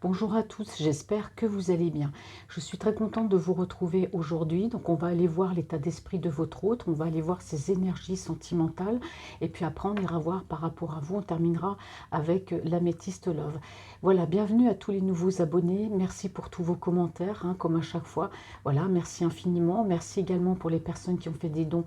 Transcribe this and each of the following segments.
Bonjour à tous, j'espère que vous allez bien. Je suis très contente de vous retrouver aujourd'hui. Donc on va aller voir l'état d'esprit de votre hôte, on va aller voir ses énergies sentimentales et puis après on ira voir par rapport à vous, on terminera avec l'améthyste love. Voilà, bienvenue à tous les nouveaux abonnés, merci pour tous vos commentaires, hein, comme à chaque fois. Voilà, merci infiniment, merci également pour les personnes qui ont fait des dons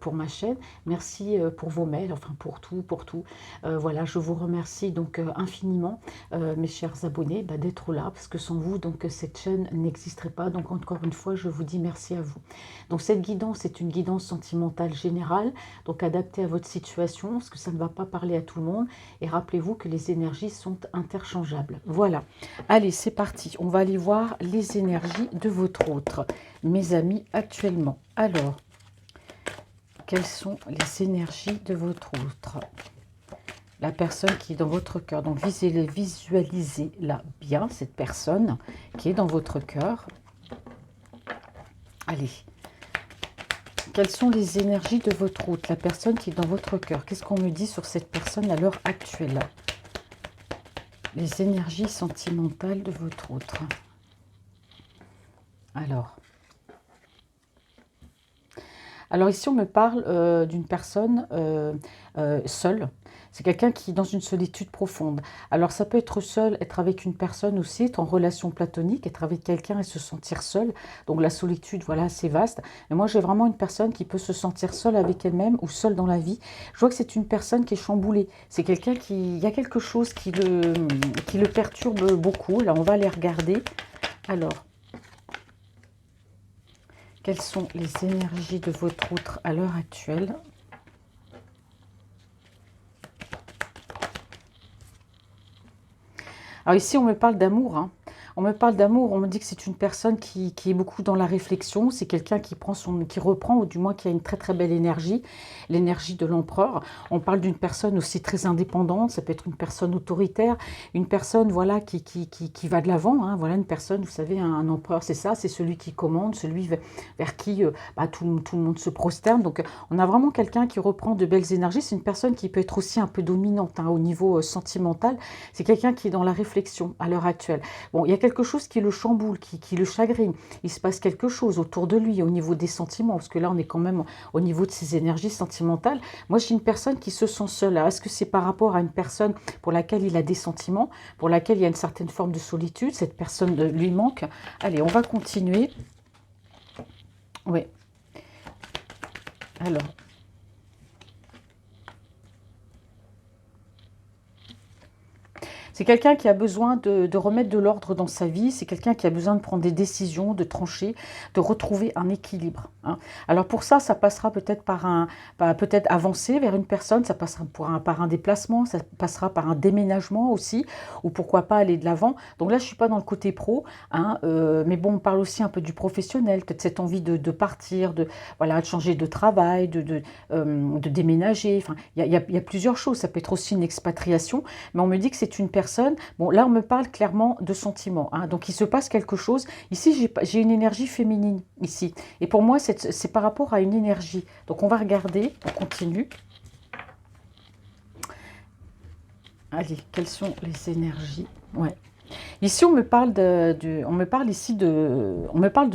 pour ma chaîne, merci pour vos mails, enfin pour tout, pour tout. Voilà, je vous remercie donc infiniment. Mes chers abonnés, d'être là, parce que sans vous, donc cette chaîne n'existerait pas. Donc encore une fois, je vous dis merci à vous. Donc cette guidance est une guidance sentimentale générale, donc adaptée à votre situation, parce que ça ne va pas parler à tout le monde. Et rappelez-vous que les énergies sont interchangeables. Voilà. Allez, c'est parti. On va aller voir les énergies de votre autre, mes amis, actuellement. Alors, quelles sont les énergies de votre autre ? La personne qui est dans votre cœur. Donc, visualisez-la bien, cette personne qui est dans votre cœur. Allez. Quelles sont les énergies de votre hôte, la personne qui est dans votre cœur? Qu'est-ce qu'on me dit sur cette personne à l'heure actuelle? Les énergies sentimentales de votre autre. Alors ici, on me parle d'une personne seule. C'est quelqu'un qui est dans une solitude profonde. Alors ça peut être seul, être avec une personne aussi, être en relation platonique, être avec quelqu'un et se sentir seul. Donc la solitude, voilà, c'est vaste. Mais moi, j'ai vraiment une personne qui peut se sentir seule avec elle-même ou seule dans la vie. Je vois que c'est une personne qui est chamboulée. C'est quelqu'un qui... Il y a quelque chose qui le perturbe beaucoup. Là, on va aller regarder. Alors... Quelles sont les énergies de votre autre à l'heure actuelle? Alors ici, on me parle d'amour. Hein. On me parle d'amour, on me dit que c'est une personne qui est beaucoup dans la réflexion. C'est quelqu'un qui reprend, ou du moins qui a une très très belle énergie, l'énergie de l'empereur. On parle d'une personne aussi très indépendante. Ça peut être une personne autoritaire, une personne voilà qui va de l'avant. Hein. Voilà une personne, vous savez, un empereur, c'est ça, c'est celui qui commande, celui vers qui tout le monde se prosterne. Donc on a vraiment quelqu'un qui reprend de belles énergies. C'est une personne qui peut être aussi un peu dominante au niveau sentimental. C'est quelqu'un qui est dans la réflexion à l'heure actuelle. Bon, il y a quelque chose qui le chamboule, qui le chagrine. Il se passe quelque chose autour de lui au niveau des sentiments, parce que là, on est quand même au niveau de ses énergies sentimentales. Moi, j'ai une personne qui se sent seule. Est-ce que c'est par rapport à une personne pour laquelle il a des sentiments, pour laquelle il y a une certaine forme de solitude? Cette personne lui manque. Allez, on va continuer. Oui. Alors... C'est quelqu'un qui a besoin de remettre de l'ordre dans sa vie. C'est quelqu'un qui a besoin de prendre des décisions, de trancher, de retrouver un équilibre. Hein. Alors pour ça, ça passera peut-être peut-être avancer vers une personne. Ça passera par un déplacement. Ça passera par un déménagement aussi. Ou pourquoi pas aller de l'avant. Donc là, je ne suis pas dans le côté pro. Hein, mais bon, on parle aussi un peu du professionnel. Peut-être cette envie de partir, de changer de travail, de déménager. Enfin, il y a plusieurs choses. Ça peut être aussi une expatriation. Mais on me dit que c'est une personne. Bon, là, on me parle clairement de sentiments. Hein, donc, il se passe quelque chose. Ici, j'ai une énergie féminine, ici. Et pour moi, c'est par rapport à une énergie. Donc, on va regarder. On continue. Allez, quelles sont les énergies? Ouais. Ici, on me parle de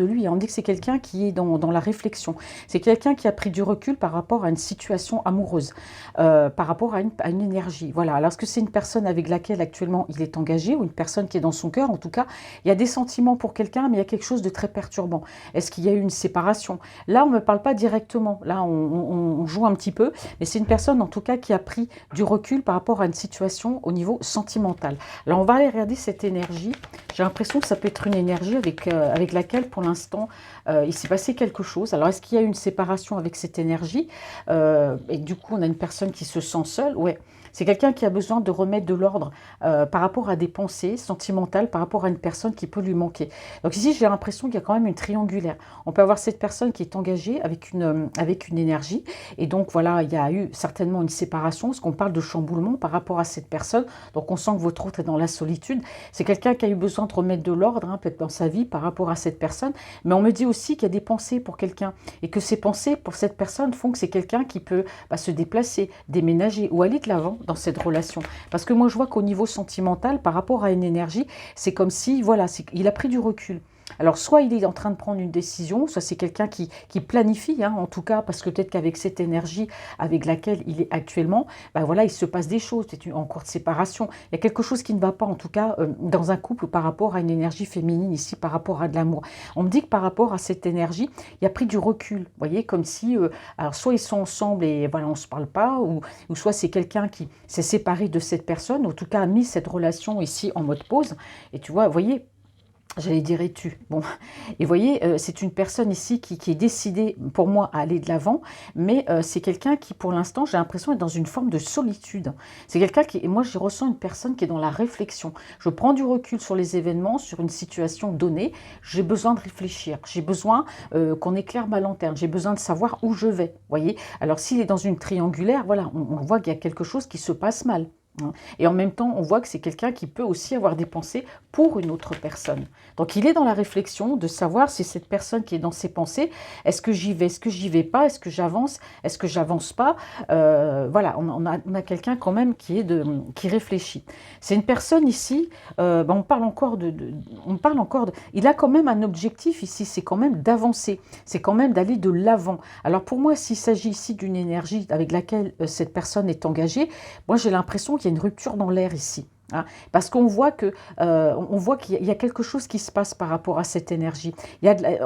lui. On dit que c'est quelqu'un qui est dans la réflexion. C'est quelqu'un qui a pris du recul par rapport à une situation amoureuse, par rapport à une énergie. Voilà. Alors, est-ce que c'est une personne avec laquelle actuellement il est engagé ou une personne qui est dans son cœur? En tout cas, il y a des sentiments pour quelqu'un, mais il y a quelque chose de très perturbant. Est-ce qu'il y a eu une séparation? Là, on ne me parle pas directement. Là, on joue un petit peu, mais c'est une personne, en tout cas, qui a pris du recul par rapport à une situation au niveau sentimental. Alors, on va aller regarder cette énergie. J'ai l'impression que ça peut être une énergie avec laquelle, pour l'instant, il s'est passé quelque chose. Alors, est-ce qu'il y a eu une séparation avec cette énergie? Et du coup, on a une personne qui se sent seule. Ouais. C'est quelqu'un qui a besoin de remettre de l'ordre par rapport à des pensées sentimentales, par rapport à une personne qui peut lui manquer. Donc ici, j'ai l'impression qu'il y a quand même une triangulaire. On peut avoir cette personne qui est engagée avec une énergie. Et donc, voilà, il y a eu certainement une séparation, parce qu'on parle de chamboulement par rapport à cette personne. Donc, on sent que votre autre est dans la solitude. C'est quelqu'un qui a eu besoin de remettre de l'ordre, hein, peut-être dans sa vie par rapport à cette personne. Mais on me dit aussi qu'il y a des pensées pour quelqu'un. Et que ces pensées pour cette personne font que c'est quelqu'un qui peut se déplacer, déménager ou aller de l'avant dans cette relation. Parce que moi, je vois qu'au niveau sentimental, par rapport à une énergie, c'est comme si, voilà, il a pris du recul. Alors, soit il est en train de prendre une décision, soit c'est quelqu'un qui planifie, hein, en tout cas, parce que peut-être qu'avec cette énergie avec laquelle il est actuellement, ben voilà, il se passe des choses, c'est en cours de séparation. Il y a quelque chose qui ne va pas, en tout cas, dans un couple par rapport à une énergie féminine ici, par rapport à de l'amour. On me dit que par rapport à cette énergie, il a pris du recul, vous voyez, comme si, alors soit ils sont ensemble et voilà, on ne se parle pas, ou soit c'est quelqu'un qui s'est séparé de cette personne, en tout cas a mis cette relation ici en mode pause, et tu vois, vous voyez, j'allais dire es-tu. Bon, et vous voyez, c'est une personne ici qui est décidée, pour moi, à aller de l'avant, mais c'est quelqu'un qui, pour l'instant, j'ai l'impression, est dans une forme de solitude. C'est quelqu'un qui, et moi, je ressens une personne qui est dans la réflexion. Je prends du recul sur les événements, sur une situation donnée. J'ai besoin de réfléchir. J'ai besoin qu'on éclaire ma lanterne. J'ai besoin de savoir où je vais. Vous voyez. Alors, s'il est dans une triangulaire, voilà, on voit qu'il y a quelque chose qui se passe mal. Hein. Et en même temps, on voit que c'est quelqu'un qui peut aussi avoir des pensées pour une autre personne. Donc il est dans la réflexion de savoir si cette personne qui est dans ses pensées, est-ce que j'y vais, est-ce que j'y vais pas, est-ce que j'avance pas. Voilà, on a quelqu'un quand même qui réfléchit. C'est une personne ici, on parle encore il a quand même un objectif ici, c'est quand même d'avancer, c'est quand même d'aller de l'avant. Alors pour moi, s'il s'agit ici d'une énergie avec laquelle cette personne est engagée, moi j'ai l'impression qu'il y a une rupture dans l'air ici. Hein, parce qu'on voit qu'il y a quelque chose qui se passe par rapport à cette énergie.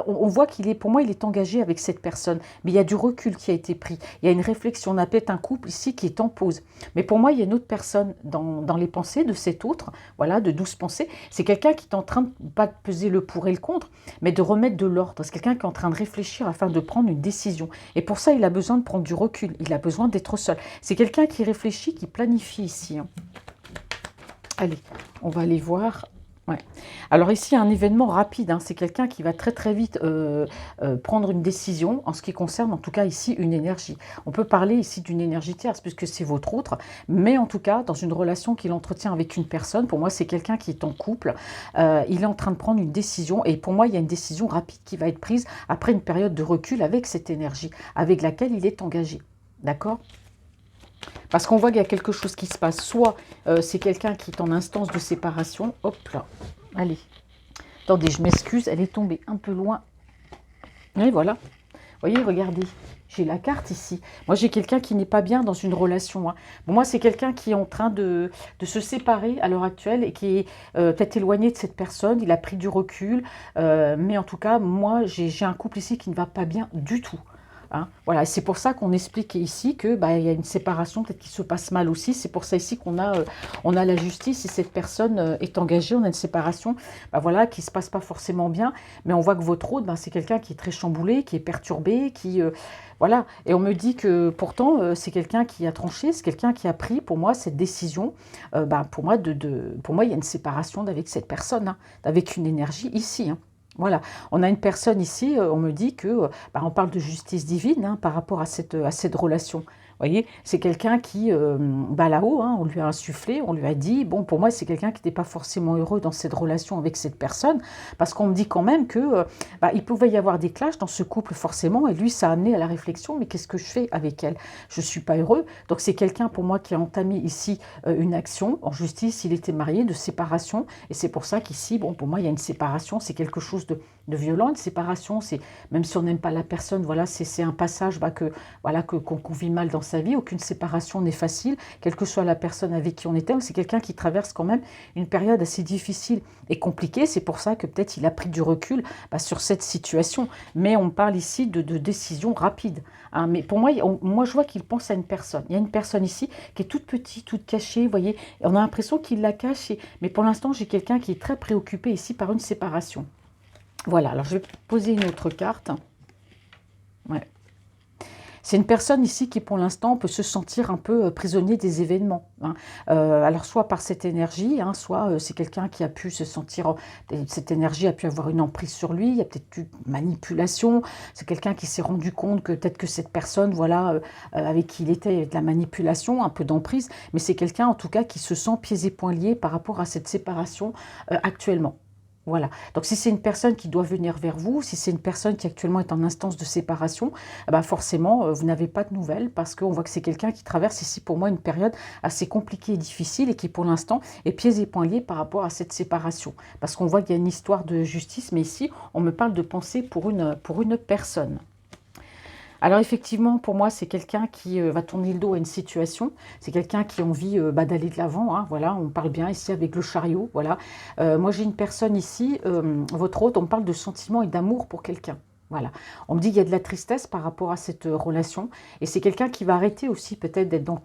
On voit pour moi, il est engagé avec cette personne, mais il y a du recul qui a été pris. Il y a une réflexion, on a peut-être un couple ici qui est en pause. Mais pour moi, il y a une autre personne dans les pensées de cet autre, voilà, de 12 pensées. C'est quelqu'un qui est en train, pas de peser le pour et le contre, mais de remettre de l'ordre. C'est quelqu'un qui est en train de réfléchir afin de prendre une décision. Et pour ça, il a besoin de prendre du recul, il a besoin d'être seul. C'est quelqu'un qui réfléchit, qui planifie ici. Hein. Allez, on va aller voir. Ouais. Alors ici, un événement rapide, hein. C'est quelqu'un qui va très très vite prendre une décision en ce qui concerne en tout cas ici une énergie. On peut parler ici d'une énergie tierce puisque c'est votre autre, mais en tout cas dans une relation qu'il entretient avec une personne, pour moi c'est quelqu'un qui est en couple, il est en train de prendre une décision et pour moi il y a une décision rapide qui va être prise après une période de recul avec cette énergie avec laquelle il est engagé. D'accord ? Parce qu'on voit qu'il y a quelque chose qui se passe. Soit c'est quelqu'un qui est en instance de séparation. Hop là. Allez. Attendez, je m'excuse. Elle est tombée un peu loin. Et voilà. Vous voyez, regardez. J'ai la carte ici. Moi, j'ai quelqu'un qui n'est pas bien dans une relation. Hein. Bon, moi, c'est quelqu'un qui est en train de se séparer à l'heure actuelle et qui est peut-être éloigné de cette personne. Il a pris du recul. Mais en tout cas, moi, j'ai un couple ici qui ne va pas bien du tout. Hein, voilà, c'est pour ça qu'on explique ici que il y a une séparation peut-être qui se passe mal aussi. C'est pour ça ici qu'on a la justice. Si cette personne est engagée, on a une séparation, voilà, qui se passe pas forcément bien. Mais on voit que votre autre, c'est quelqu'un qui est très chamboulé, qui est perturbé, voilà. Et on me dit que pourtant c'est quelqu'un qui a tranché, c'est quelqu'un qui a pris pour moi cette décision. Pour moi, il y a une séparation avec cette personne, hein, avec une énergie ici. Hein. Voilà, on a une personne ici, on me dit que, on parle de justice divine hein, par rapport à cette relation. Vous voyez, c'est quelqu'un qui, là-haut, hein, on lui a insufflé, on lui a dit, bon, pour moi, c'est quelqu'un qui n'était pas forcément heureux dans cette relation avec cette personne, parce qu'on me dit quand même que il pouvait y avoir des clashs dans ce couple forcément, et lui, ça a amené à la réflexion, mais qu'est-ce que je fais avec elle? Je ne suis pas heureux. Donc c'est quelqu'un pour moi qui a entamé ici une action en justice, il était marié, de séparation, et c'est pour ça qu'ici, bon, pour moi, il y a une séparation, c'est quelque chose de violent, une séparation, c'est même si on n'aime pas la personne, voilà, c'est un passage qu'on vit mal dans sa vie. Aucune séparation n'est facile, quelle que soit la personne avec qui on était. C'est quelqu'un qui traverse quand même une période assez difficile et compliquée. C'est pour ça que peut-être il a pris du recul sur cette situation. Mais on parle ici de décisions rapides. Hein. Mais pour moi, moi, je vois qu'il pense à une personne. Il y a une personne ici qui est toute petite, toute cachée. Vous voyez, on a l'impression qu'il la cache. Mais pour l'instant, j'ai quelqu'un qui est très préoccupé ici par une séparation. Voilà, alors je vais poser une autre carte. Ouais. C'est une personne ici qui, pour l'instant, peut se sentir un peu prisonnier des événements. Hein. Alors, soit par cette énergie, hein, soit c'est quelqu'un qui a pu se sentir... cette énergie a pu avoir une emprise sur lui, il y a peut-être eu manipulation. C'est quelqu'un qui s'est rendu compte que peut-être que cette personne, voilà, avec qui il était, il y avait de la manipulation, un peu d'emprise. Mais c'est quelqu'un, en tout cas, qui se sent pieds et poings liés par rapport à cette séparation actuellement. Voilà. Donc, si c'est une personne qui doit venir vers vous, si c'est une personne qui actuellement est en instance de séparation, bah forcément, vous n'avez pas de nouvelles parce qu'on voit que c'est quelqu'un qui traverse ici pour moi une période assez compliquée et difficile et qui pour l'instant est pieds et poings liés par rapport à cette séparation. Parce qu'on voit qu'il y a une histoire de justice, mais ici, on me parle de pensée pour une personne. Alors effectivement, pour moi, c'est quelqu'un qui va tourner le dos à une situation. C'est quelqu'un qui a envie d'aller de l'avant. Hein, voilà, on parle bien ici avec le chariot. Voilà. Moi, j'ai une personne ici, votre hôte, on me parle de sentiments et d'amour pour quelqu'un. Voilà. On me dit qu'il y a de la tristesse par rapport à cette relation. Et c'est quelqu'un qui va arrêter aussi peut-être d'être dans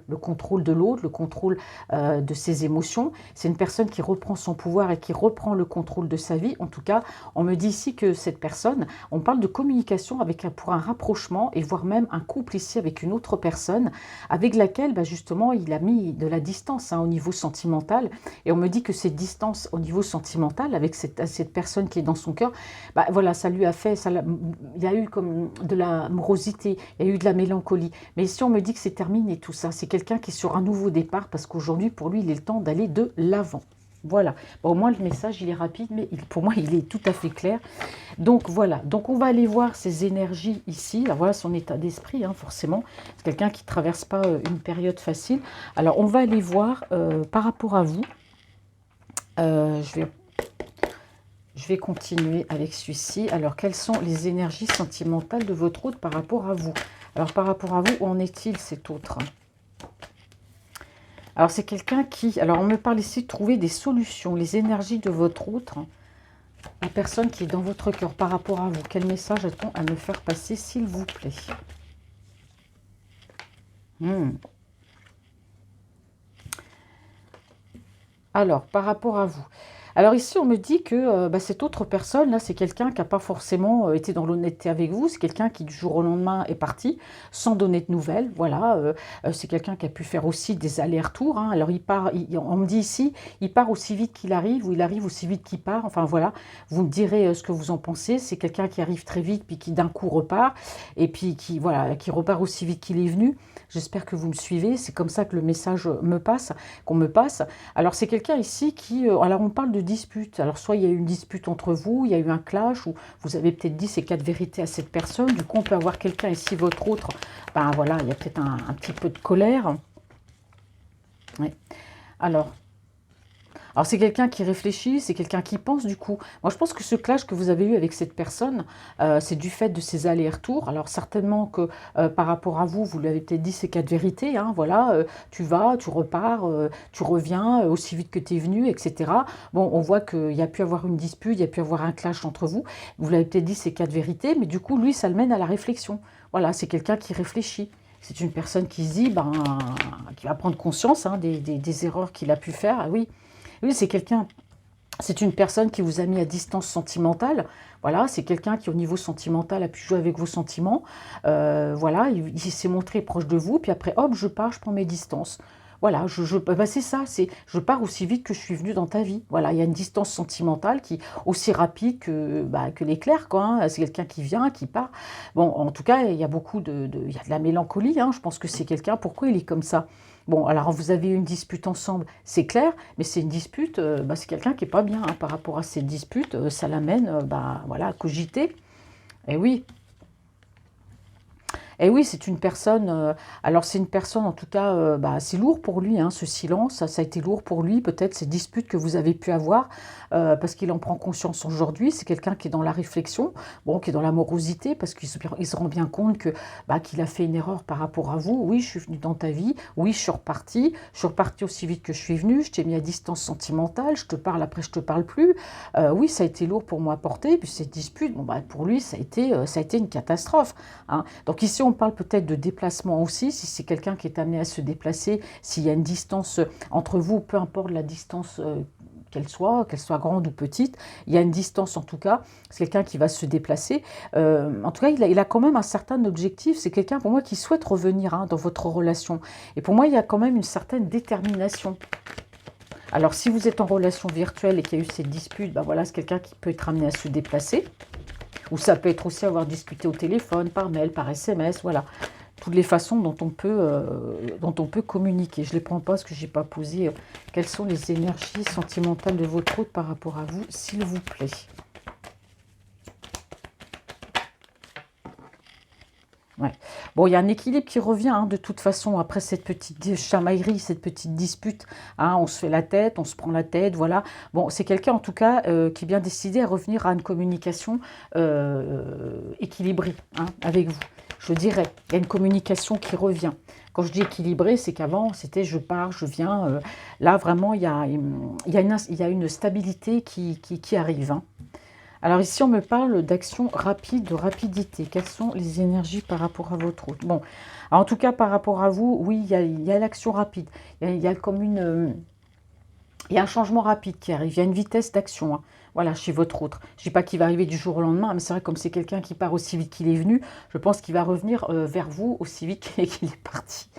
le contrôle de l'autre, le contrôle de ses émotions. C'est une personne qui reprend son pouvoir et qui reprend le contrôle de sa vie. En tout cas, on me dit ici que cette personne, on parle de communication avec pour un rapprochement et voire même un couple ici avec une autre personne avec laquelle justement il a mis de la distance au niveau sentimental. Et on me dit que cette distance au niveau sentimental avec cette personne qui est dans son cœur, voilà, ça lui a fait, il y a eu comme de la morosité, il y a eu de la mélancolie. Mais si on me dit que c'est terminé tout ça, c'est quelqu'un qui est sur un nouveau départ parce qu'aujourd'hui, pour lui, il est le temps d'aller de l'avant. Voilà. Bon, au moins, le message, il est rapide, mais pour moi, il est tout à fait clair. Donc, voilà. Donc, on va aller voir ses énergies ici. Alors, voilà son état d'esprit, forcément. C'est quelqu'un qui ne traverse pas une période facile. Alors, on va aller voir par rapport à vous. Je vais continuer avec celui-ci. Alors, quelles sont les énergies sentimentales de votre hôte par rapport à vous? Alors, par rapport à vous, où en est-il cet autre? Alors, c'est quelqu'un qui... Alors, on me parle ici de trouver des solutions. Les énergies de votre autre, la personne qui est dans votre cœur par rapport à vous. Quel message a-t-on à me faire passer, s'il vous plaît? Alors, par rapport à vous. Alors ici, on me dit que cette autre personne, là, c'est quelqu'un qui n'a pas forcément été dans l'honnêteté avec vous. C'est quelqu'un qui, du jour au lendemain, est parti sans donner de nouvelles. Voilà, c'est quelqu'un qui a pu faire aussi des allers-retours. Alors, on me dit ici, il part aussi vite qu'il arrive, ou il arrive aussi vite qu'il part. Enfin, voilà, vous me direz ce que vous en pensez. C'est quelqu'un qui arrive très vite, puis qui d'un coup repart, et puis qui repart aussi vite qu'il est venu. J'espère que vous me suivez. C'est comme ça que le message qu'on me passe. Alors, c'est quelqu'un ici qui... alors, on parle de dispute. Alors, soit il y a eu une dispute entre vous, il y a eu un clash, ou vous avez peut-être dit ces 4 vérités à cette personne. Du coup, on peut avoir quelqu'un ici, votre autre. Voilà, il y a peut-être un petit peu de colère. Ouais. Alors, c'est quelqu'un qui réfléchit, c'est quelqu'un qui pense du coup. Moi, je pense que ce clash que vous avez eu avec cette personne, c'est du fait de ces allers-retours. Alors, certainement que par rapport à vous, vous lui avez peut-être dit ces 4 vérités. Voilà, tu vas, tu repars, tu reviens aussi vite que tu es venu, etc. Bon, on voit qu'il y a pu avoir une dispute, il y a pu avoir un clash entre vous. Vous lui avez peut-être dit ces 4 vérités, mais du coup, lui, ça le mène à la réflexion. Voilà, c'est quelqu'un qui réfléchit. C'est une personne qui se dit, qui va prendre conscience des erreurs qu'il a pu faire. Ah oui. Oui, c'est une personne qui vous a mis à distance sentimentale. Voilà, c'est quelqu'un qui, au niveau sentimental, a pu jouer avec vos sentiments. Voilà, il s'est montré proche de vous, puis après, hop, je pars, je prends mes distances. Voilà, c'est ça, je pars aussi vite que je suis venue dans ta vie. Voilà, il y a une distance sentimentale qui est aussi rapide que l'éclair, quoi. C'est quelqu'un qui vient, qui part. Bon, en tout cas, il y a il y a de la mélancolie. Je pense que c'est quelqu'un, pourquoi il est comme ça? Bon, alors vous avez eu une dispute ensemble, c'est clair, mais c'est une dispute, c'est quelqu'un qui n'est pas bien par rapport à cette dispute, ça l'amène voilà, à cogiter. Et oui, et oui, c'est une personne, alors c'est une personne en tout cas, c'est lourd pour lui, ce silence, ça a été lourd pour lui, peut-être ces disputes que vous avez pu avoir, parce qu'il en prend conscience aujourd'hui, c'est quelqu'un qui est dans la réflexion, bon, qui est dans la morosité, parce qu'il se rend bien compte qu'il a fait une erreur par rapport à vous. Oui, je suis venue dans ta vie, oui, je suis repartie aussi vite que je suis venue, je t'ai mis à distance sentimentale, je te parle, après je te parle plus. Oui, ça a été lourd pour moi à porter, puis cette dispute, pour lui, ça a été une catastrophe. Donc ici, on parle peut-être de déplacement aussi, si c'est quelqu'un qui est amené à se déplacer, s'il y a une distance entre vous, peu importe la distance qu'elle soit grande ou petite, il y a une distance en tout cas, c'est quelqu'un qui va se déplacer. En tout cas, il a quand même un certain objectif, c'est quelqu'un pour moi qui souhaite revenir dans votre relation. Et pour moi, il y a quand même une certaine détermination. Alors, si vous êtes en relation virtuelle et qu'il y a eu cette dispute, voilà, c'est quelqu'un qui peut être amené à se déplacer. Ou ça peut être aussi avoir discuté au téléphone, par mail, par SMS, voilà. toutes les façons dont on peut communiquer. Je ne les prends pas parce que je n'ai pas posé quelles sont les énergies sentimentales de votre hôte par rapport à vous, s'il vous plaît. Ouais. Bon, il y a un équilibre qui revient, hein, de toute façon, après cette petite chamaillerie, cette petite dispute, hein, on se fait la tête, on se prend la tête, voilà. Bon, c'est quelqu'un, en tout cas, qui est bien décidé à revenir à une communication équilibrée, hein, avec vous. Je dirais, il y a une communication qui revient. Quand je dis équilibrée, c'est qu'avant, c'était je pars, je viens. Là, vraiment, il y a une stabilité qui arrive, hein. Alors ici, on me parle d'action rapide, de rapidité. Quelles sont les énergies par rapport à votre hôte? Bon, alors, en tout cas, par rapport à vous, oui, il y a l'action rapide. Il y a comme il y a un changement rapide qui arrive. Il y a une vitesse d'action, hein. Voilà, chez votre autre. Je ne dis pas qu'il va arriver du jour au lendemain, mais c'est vrai, comme c'est quelqu'un qui part aussi vite qu'il est venu, je pense qu'il va revenir vers vous aussi vite qu'il est parti.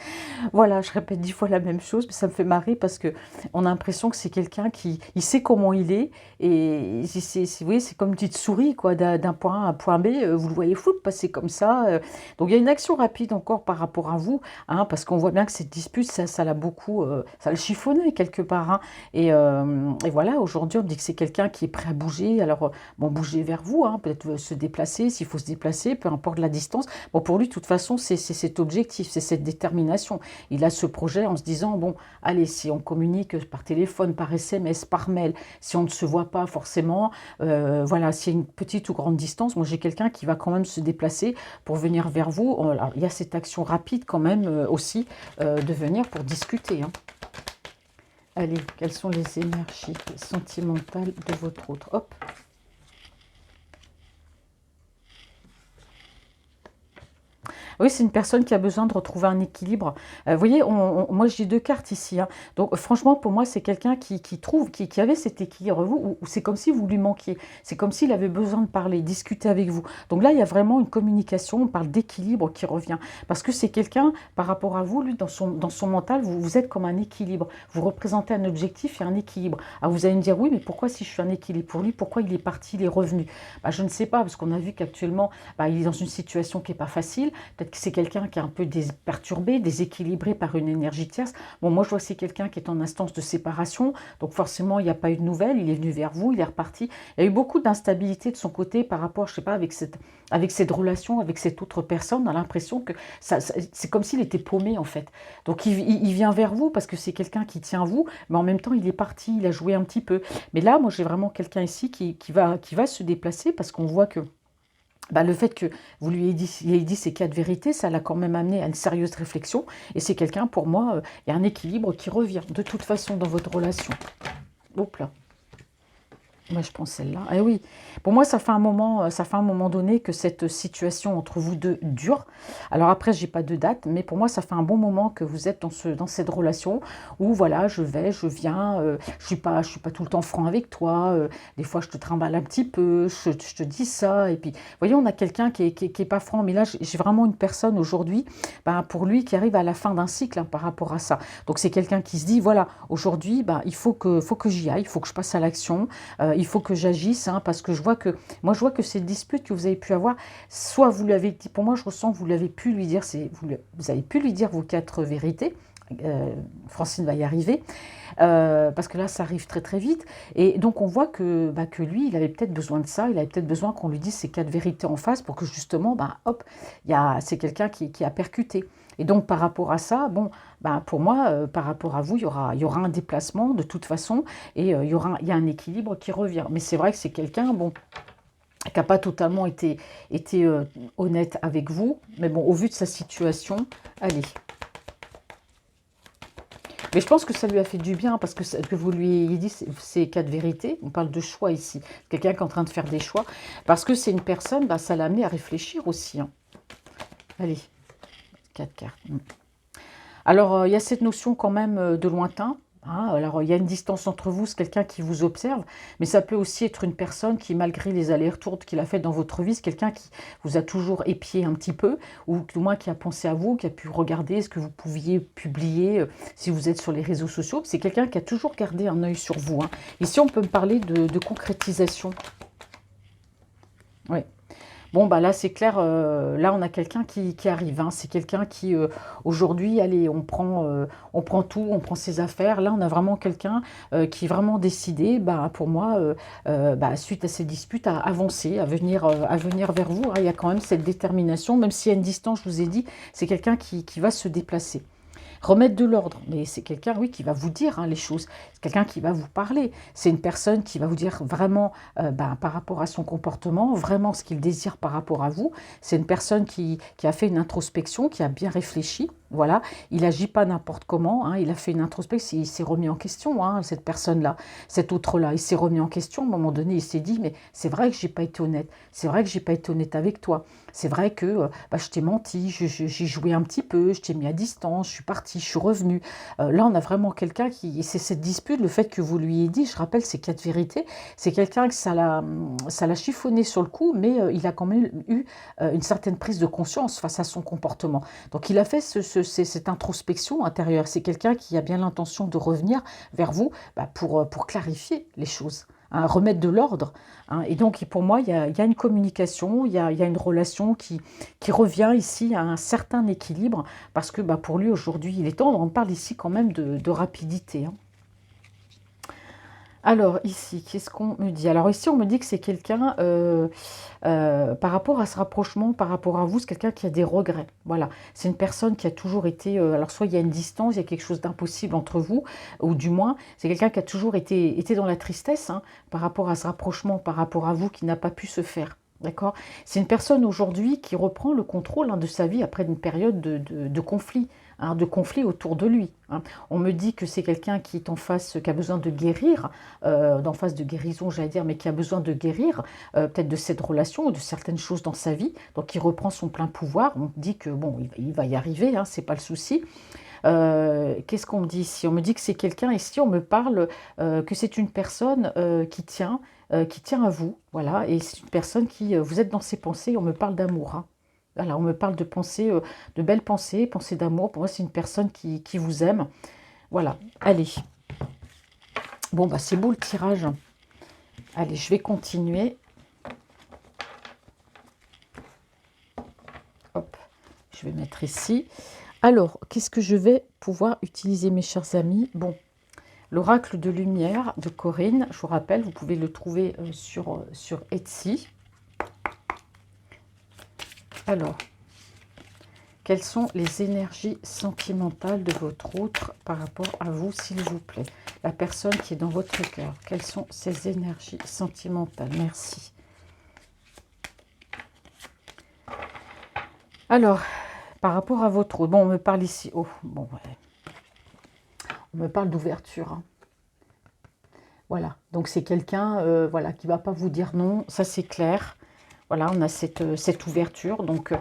Voilà, je répète 10 fois la même chose, mais ça me fait marrer parce que on a l'impression que c'est quelqu'un qui il sait comment il est et vous voyez, c'est comme une petite souris quoi, d'un point A à un point B, vous le voyez fou passer comme ça. Donc il y a une action rapide encore par rapport à vous, hein, parce qu'on voit bien que cette dispute, ça l'a beaucoup, ça le chiffonné quelque part, hein. Et voilà, aujourd'hui on dit que c'est quelqu'un qui est prêt à bouger. Alors bon, bouger vers vous, hein, peut-être se déplacer, s'il faut se déplacer, peu importe la distance. Bon, pour lui, de toute façon, c'est cet objectif, c'est cette détermination. Il a ce projet en se disant, bon, allez, si on communique par téléphone, par SMS, par mail, si on ne se voit pas forcément, voilà, s'il y a une petite ou grande distance, moi j'ai quelqu'un qui va quand même se déplacer pour venir vers vous. Alors, il y a cette action rapide quand même aussi de venir pour discuter, hein. Allez, quelles sont les énergies sentimentales de votre autre? Hop. Oui, c'est une personne qui a besoin de retrouver un équilibre. Vous voyez, moi j'ai deux cartes ici, hein. Donc franchement, pour moi, c'est quelqu'un qui trouve, qui avait cet équilibre, vous, ou c'est comme si vous lui manquiez. C'est comme s'il avait besoin de parler, discuter avec vous. Donc là, il y a vraiment une communication, on parle d'équilibre qui revient. Parce que c'est quelqu'un, par rapport à vous, lui, dans son mental, vous êtes comme un équilibre. Vous représentez un objectif et un équilibre. Alors vous allez me dire, oui, mais pourquoi si je suis un équilibre pour lui, pourquoi il est parti, il est revenu? Bah, je ne sais pas, parce qu'on a vu qu'actuellement, bah, il est dans une situation qui n'est pas facile. Peut-être que c'est quelqu'un qui est un peu perturbé, déséquilibré par une énergie tierce. Bon, moi, je vois que c'est quelqu'un qui est en instance de séparation. Donc, forcément, il n'y a pas eu de nouvelles. Il est venu vers vous, il est reparti. Il y a eu beaucoup d'instabilité de son côté par rapport, je ne sais pas, avec cette relation, avec cette autre personne. On a l'impression que c'est comme s'il était paumé, en fait. Donc, il vient vers vous parce que c'est quelqu'un qui tient vous, mais en même temps, il est parti, il a joué un petit peu. Mais là, moi, j'ai vraiment quelqu'un ici qui va se déplacer parce qu'on voit que bah, le fait que vous lui ayez dit ces quatre vérités, ça l'a quand même amené à une sérieuse réflexion. Et c'est quelqu'un, pour moi, il y a un équilibre qui revient de toute façon dans votre relation. Hop là. Moi, je pense celle-là. Eh oui, pour moi, ça fait un moment donné que cette situation entre vous deux dure. Alors après, j'ai pas de date, mais pour moi, ça fait un bon moment que vous êtes dans cette relation où, voilà, je vais, je viens, je suis pas tout le temps franc avec toi. Des fois, je te trimballe un petit peu, je te dis ça. Et puis, vous voyez, on a quelqu'un qui est pas franc, mais là, j'ai vraiment une personne aujourd'hui, ben, pour lui, qui arrive à la fin d'un cycle, hein, par rapport à ça. Donc, c'est quelqu'un qui se dit, voilà, aujourd'hui, ben, il faut que j'y aille, il faut que je passe à l'action. Il faut que j'agisse, hein, parce que je vois que ces disputes que vous avez pu avoir, soit vous lui avez dit, pour moi je ressens que vous l'avez pu lui dire, vous avez pu lui dire vos quatre vérités. Francine va y arriver, parce que là ça arrive très très vite, et donc on voit que lui il avait peut-être besoin de ça, il avait peut-être besoin qu'on lui dise ces quatre vérités en face pour que justement, hop, c'est quelqu'un qui a percuté. Et donc par rapport à ça, bon, pour moi, par rapport à vous, il y aura un déplacement de toute façon, et il y a un équilibre qui revient. Mais c'est vrai que c'est quelqu'un, bon, qui n'a pas totalement été honnête avec vous, mais bon, au vu de sa situation, allez. Mais je pense que ça lui a fait du bien, parce que vous lui ayez dit ces quatre vérités. On parle de choix ici. Quelqu'un qui est en train de faire des choix. Parce que c'est une personne, ça l'a amené à réfléchir aussi, hein. Allez, quatre cartes. Alors, il y a cette notion quand même de lointain, hein. Alors, il y a une distance entre vous, c'est quelqu'un qui vous observe, mais ça peut aussi être une personne qui, malgré les allers-retours qu'il a fait dans votre vie, c'est quelqu'un qui vous a toujours épié un petit peu, ou au moins qui a pensé à vous, qui a pu regarder ce que vous pouviez publier si vous êtes sur les réseaux sociaux. C'est quelqu'un qui a toujours gardé un œil sur vous, hein. Ici, on peut me parler de concrétisation. Oui. Bon, bah là, c'est clair, là, on a quelqu'un qui arrive, hein. C'est quelqu'un qui, aujourd'hui, allez, on prend tout, on prend ses affaires. Là, on a vraiment quelqu'un qui est vraiment décidé, bah, pour moi, bah, suite à ces disputes, à avancer, à venir vers vous, hein. Il y a quand même cette détermination, même s'il y a une distance, je vous ai dit, c'est quelqu'un qui va se déplacer. Remettre de l'ordre, mais c'est quelqu'un, oui, qui va vous dire, hein, les choses. C'est quelqu'un qui va vous parler. C'est une personne qui va vous dire vraiment, ben, par rapport à son comportement, vraiment ce qu'il désire par rapport à vous. C'est une personne qui a fait une introspection, qui a bien réfléchi. Voilà, il n'agit pas n'importe comment, hein. Il a fait une introspection, il s'est remis en question, hein, cette personne-là, cet autre-là. Il s'est remis en question, à un moment donné, il s'est dit, mais c'est vrai que j'ai pas été honnête, c'est vrai que j'ai pas été honnête avec toi, c'est vrai que bah, je t'ai menti, j'ai joué un petit peu, je t'ai mis à distance, je suis partie, je suis revenue. Là, on a vraiment quelqu'un qui, c'est cette dispute, le fait que vous lui ayez dit, je rappelle ces quatre vérités, c'est quelqu'un que ça l'a chiffonné sur le coup, mais il a quand même eu une certaine prise de conscience face à son comportement. Donc il a fait cette introspection intérieure. C'est quelqu'un qui a bien l'intention de revenir vers vous, bah, pour clarifier les choses, hein, remettre de l'ordre, hein. Et donc pour moi, il y a une communication, il y a une relation qui revient ici à un certain équilibre, parce que bah, pour lui aujourd'hui, il est temps, on parle ici quand même de rapidité, hein. Alors ici, qu'est-ce qu'on me dit? Alors ici, on me dit que c'est quelqu'un, par rapport à ce rapprochement, par rapport à vous, c'est quelqu'un qui a des regrets. Voilà, c'est une personne qui a toujours été, alors soit il y a une distance, il y a quelque chose d'impossible entre vous, ou du moins, c'est quelqu'un qui a toujours été dans la tristesse, hein, par rapport à ce rapprochement, par rapport à vous, qui n'a pas pu se faire. D'accord? C'est une personne aujourd'hui qui reprend le contrôle, hein, de sa vie après une période de conflit, hein, de conflit autour de lui, hein. On me dit que c'est quelqu'un qui est en face, qui a besoin de guérir, d'en face de guérison, j'allais dire, mais qui a besoin de guérir, peut-être de cette relation ou de certaines choses dans sa vie. Donc, il reprend son plein pouvoir. On dit que bon, il va y arriver, hein, c'est pas le souci. Qu'est-ce qu'on me dit ici? On me dit que c'est quelqu'un, ici on me parle que c'est une personne qui tient à vous, voilà, et c'est une personne qui, vous êtes dans ses pensées, on me parle d'amour, hein. Voilà, on me parle de pensées, de belles pensées, pensées d'amour. Pour moi, c'est une personne qui vous aime. Voilà, allez. Bon, bah c'est beau le tirage. Allez, je vais continuer. Hop, je vais mettre ici. Alors, qu'est-ce que je vais pouvoir utiliser, mes chers amis? Bon, l'oracle de lumière de Corinne, je vous rappelle, vous pouvez le trouver sur Etsy. Alors, quelles sont les énergies sentimentales de votre autre par rapport à vous, s'il vous plaît? La personne qui est dans votre cœur, quelles sont ces énergies sentimentales? Merci. Alors, par rapport à votre autre, bon, on me parle ici, oh, bon, ouais. On me parle d'ouverture, hein. Voilà, donc c'est quelqu'un, voilà, qui ne va pas vous dire non, ça c'est clair. Voilà, on a cette ouverture. Donc,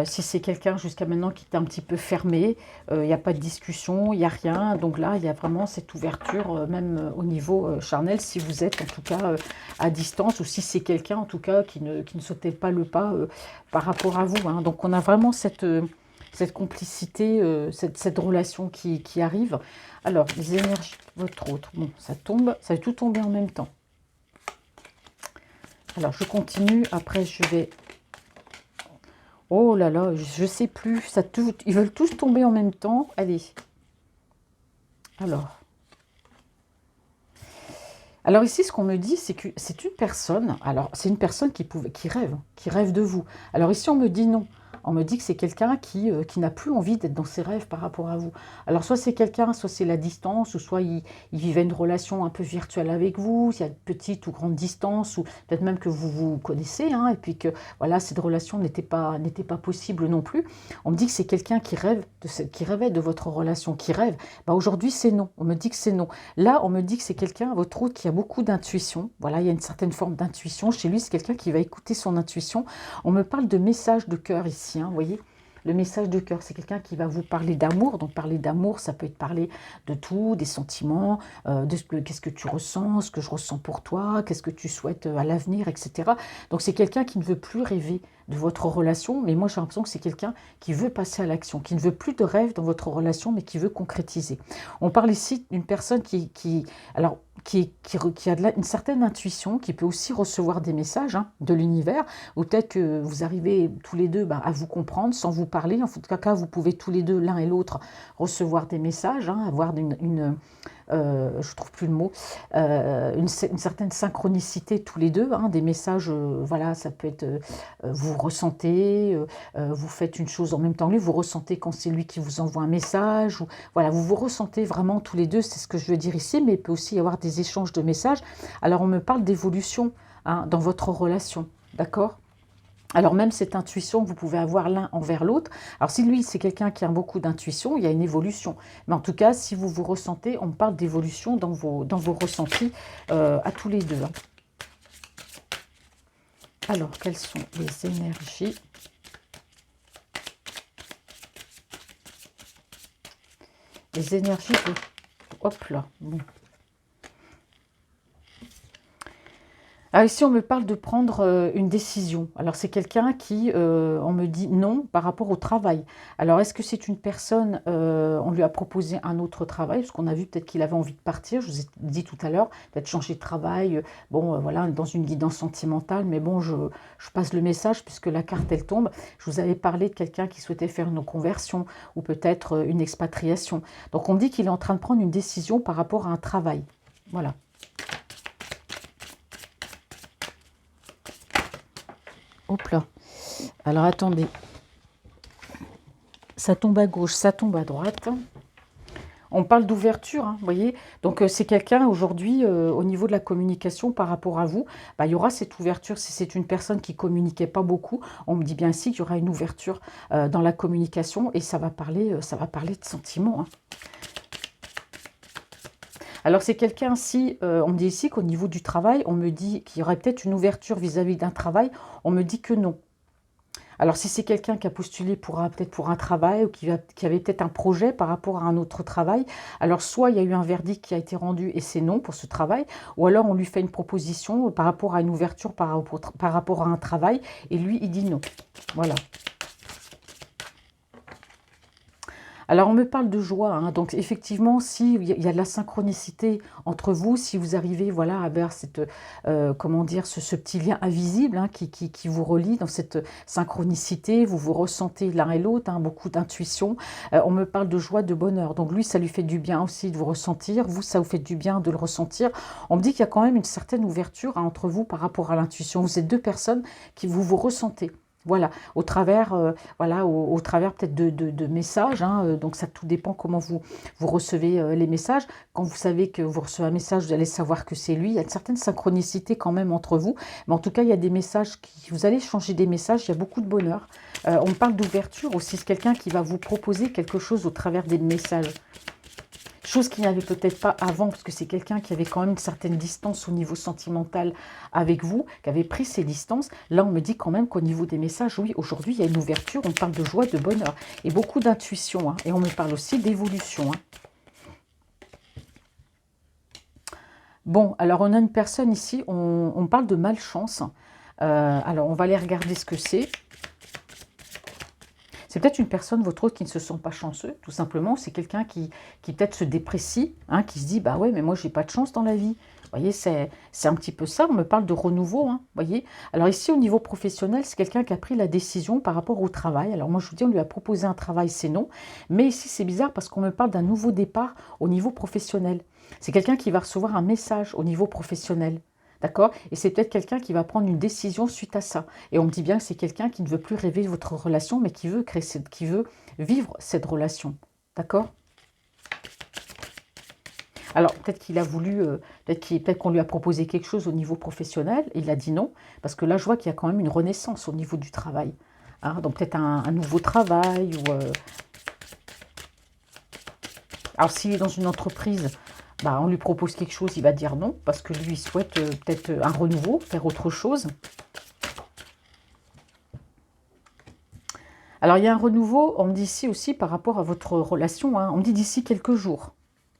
si c'est quelqu'un jusqu'à maintenant qui est un petit peu fermé, il n'y a pas de discussion, il n'y a rien. Donc là, il y a vraiment cette ouverture, même au niveau charnel, si vous êtes en tout cas à distance, ou si c'est quelqu'un en tout cas qui ne sautait pas le pas par rapport à vous, hein. Donc, on a vraiment cette complicité, cette relation qui arrive. Alors, les énergies de votre autre, bon, ça tombe, ça va tout tomber en même temps. Alors, je continue. Après, je vais... Oh là là, je ne sais plus. Ils veulent tous tomber en même temps. Allez. Alors ici, ce qu'on me dit, c'est que c'est une personne. Alors, c'est une personne qui rêve de vous. Alors ici, on me dit non. On me dit que c'est quelqu'un qui n'a plus envie d'être dans ses rêves par rapport à vous. Alors, soit c'est quelqu'un, soit c'est la distance, ou soit il vivait une relation un peu virtuelle avec vous, il y a de petite ou grande distance, ou peut-être même que vous vous connaissez, hein, et puis que voilà, cette relation n'était pas possible non plus. On me dit que c'est quelqu'un qui rêvait de votre relation, qui rêve. Bah, aujourd'hui, c'est non. On me dit que c'est non. Là, on me dit que c'est quelqu'un, votre autre, qui a beaucoup d'intuition. Voilà, il y a une certaine forme d'intuition. Chez lui, c'est quelqu'un qui va écouter son intuition. On me parle de message de cœur ici, hein, vous voyez, le message de cœur, c'est quelqu'un qui va vous parler d'amour. Donc parler d'amour, ça peut être parler de tout, des sentiments, qu'est-ce que tu ressens, ce que je ressens pour toi, qu'est-ce que tu souhaites à l'avenir, etc. Donc c'est quelqu'un qui ne veut plus rêver de votre relation, mais moi j'ai l'impression que c'est quelqu'un qui veut passer à l'action, qui ne veut plus de rêve dans votre relation, mais qui veut concrétiser. On parle ici d'une personne alors qui a une certaine intuition, qui peut aussi recevoir des messages hein, de l'univers, ou peut-être que vous arrivez tous les deux à vous comprendre sans vous parler. En tout cas, vous pouvez tous les deux, l'un et l'autre, recevoir des messages, hein, avoir je trouve plus le mot, une certaine synchronicité tous les deux, hein, des messages, voilà, ça peut être, vous ressentez, vous faites une chose en même temps que lui, vous ressentez quand c'est lui qui vous envoie un message, ou, voilà, vous vous ressentez vraiment tous les deux, c'est ce que je veux dire ici, mais il peut aussi y avoir des échanges de messages. Alors on me parle d'évolution hein, dans votre relation, d'accord ? Alors même cette intuition que vous pouvez avoir l'un envers l'autre, alors si lui c'est quelqu'un qui a beaucoup d'intuition, il y a une évolution. Mais en tout cas, si vous vous ressentez, on parle d'évolution dans vos ressentis à tous les deux. Hein. Alors, quelles sont les énergies? Les énergies de... Hop là, bon. Ah, ici, on me parle de prendre une décision. Alors, c'est quelqu'un qui, on me dit non par rapport au travail. Alors, est-ce que c'est une personne, on lui a proposé un autre travail, parce qu'on a vu peut-être qu'il avait envie de partir, je vous ai dit tout à l'heure, peut-être changer de travail, bon, voilà, dans une guidance sentimentale, mais bon, je passe le message puisque la carte, elle tombe. Je vous avais parlé de quelqu'un qui souhaitait faire une conversion ou peut-être une expatriation. Donc, on me dit qu'il est en train de prendre une décision par rapport à un travail. Voilà. Hop là. Alors attendez. Ça tombe à gauche, ça tombe à droite. On parle d'ouverture, hein, vous voyez. Donc c'est quelqu'un aujourd'hui, au niveau de la communication par rapport à vous, bah, il y aura cette ouverture. Si c'est une personne qui communiquait pas beaucoup, on me dit bien ici qu'il y aura une ouverture dans la communication et ça va parler de sentiments. Hein. Alors c'est quelqu'un, si on me dit ici qu'au niveau du travail, on me dit qu'il y aurait peut-être une ouverture vis-à-vis d'un travail, on me dit que non. Alors si c'est quelqu'un qui a postulé peut-être pour un travail ou qui avait peut-être un projet par rapport à un autre travail, alors soit il y a eu un verdict qui a été rendu et c'est non pour ce travail, ou alors on lui fait une proposition par rapport à une ouverture par rapport à un travail et lui il dit non. Voilà. Alors, on me parle de joie, hein, donc effectivement, s'il y a de la synchronicité entre vous, si vous arrivez voilà, à vers cette, comment dire, ce petit lien invisible hein, qui vous relie dans cette synchronicité, vous vous ressentez l'un et l'autre, hein, beaucoup d'intuition, on me parle de joie, de bonheur. Donc lui, ça lui fait du bien aussi de vous ressentir, vous, ça vous fait du bien de le ressentir. On me dit qu'il y a quand même une certaine ouverture hein, entre vous par rapport à l'intuition. Vous êtes deux personnes qui vous ressentez. Voilà, au travers, voilà, au travers peut-être de messages, hein, donc ça tout dépend comment vous recevez les messages. Quand vous savez que vous recevez un message, vous allez savoir que c'est lui. Il y a une certaine synchronicité quand même entre vous, mais en tout cas, il y a des messages vous allez changer des messages, il y a beaucoup de bonheur. On parle d'ouverture aussi, c'est quelqu'un qui va vous proposer quelque chose au travers des messages. Chose qu'il n'y avait peut-être pas avant, parce que c'est quelqu'un qui avait quand même une certaine distance au niveau sentimental avec vous, qui avait pris ses distances. Là, on me dit quand même qu'au niveau des messages, oui, aujourd'hui, il y a une ouverture, on parle de joie, de bonheur, et beaucoup d'intuition, hein, et on me parle aussi d'évolution. Hein. Bon, alors on a une personne ici, on parle de malchance. Alors, on va aller regarder ce que c'est. C'est peut-être une personne, votre autre, qui ne se sent pas chanceux, tout simplement. C'est quelqu'un qui peut-être se déprécie, hein, qui se dit, bah ouais, mais moi, j'ai pas de chance dans la vie. Vous voyez, c'est un petit peu ça. On me parle de renouveau, hein, voyez. Alors ici, au niveau professionnel, c'est quelqu'un qui a pris la décision par rapport au travail. Alors moi, je vous dis, on lui a proposé un travail, c'est non. Mais ici, c'est bizarre parce qu'on me parle d'un nouveau départ au niveau professionnel. C'est quelqu'un qui va recevoir un message au niveau professionnel. D'accord? Et c'est peut-être quelqu'un qui va prendre une décision suite à ça. Et on me dit bien que c'est quelqu'un qui ne veut plus rêver votre relation, mais qui veut qui veut vivre cette relation. D'accord? Alors, peut-être qu'il a voulu, peut-être qu'on lui a proposé quelque chose au niveau professionnel, et il a dit non, parce que là, je vois qu'il y a quand même une renaissance au niveau du travail. Hein, donc, peut-être un nouveau travail, ou... Alors, s'il est dans une entreprise... Bah, on lui propose quelque chose, il va dire non, parce que lui, il souhaite peut-être un renouveau, faire autre chose. Alors, il y a un renouveau, on me dit ici aussi, par rapport à votre relation, hein, on me dit d'ici quelques jours.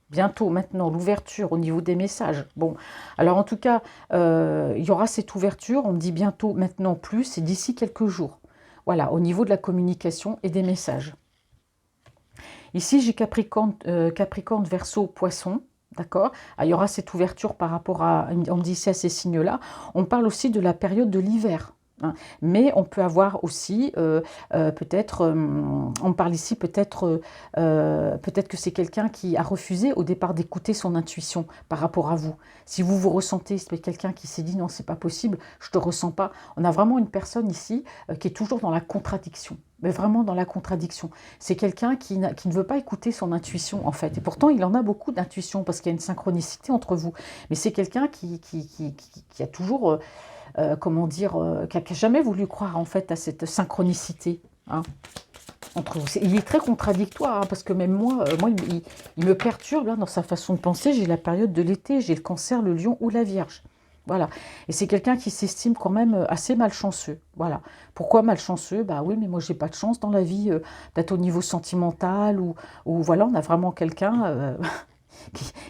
Bientôt, maintenant, l'ouverture au niveau des messages. Bon, alors en tout cas, il y aura cette ouverture, on me dit bientôt, maintenant, plus, et d'ici quelques jours. Voilà, au niveau de la communication et des messages. Ici, j'ai Capricorne, Verseau, Poisson. D'accord? Ah, il y aura cette ouverture par rapport à, on me dit ici à ces signes-là. On parle aussi de la période de l'hiver, hein. Mais on peut avoir aussi, peut-être, on parle ici peut-être que c'est quelqu'un qui a refusé au départ d'écouter son intuition par rapport à vous. Si vous vous ressentez, c'est quelqu'un qui s'est dit non, c'est pas possible, je te ressens pas. On a vraiment une personne ici qui est toujours dans la contradiction. Mais vraiment dans la contradiction. C'est quelqu'un qui ne veut pas écouter son intuition, en fait. Et pourtant, il en a beaucoup d'intuition, parce qu'il y a une synchronicité entre vous. Mais c'est quelqu'un qui a toujours, comment dire, qui a jamais voulu croire, en fait, à cette synchronicité, hein, entre vous. Il est très contradictoire, hein, parce que même moi il me perturbe là, dans sa façon de penser. J'ai la période de l'été, j'ai le Cancer, le Lion ou la Vierge. Voilà. Et c'est quelqu'un qui s'estime quand même assez malchanceux. Voilà. Pourquoi malchanceux? Bah oui, mais moi j'ai pas de chance dans la vie, peut-être au niveau sentimental, ou voilà, on a vraiment quelqu'un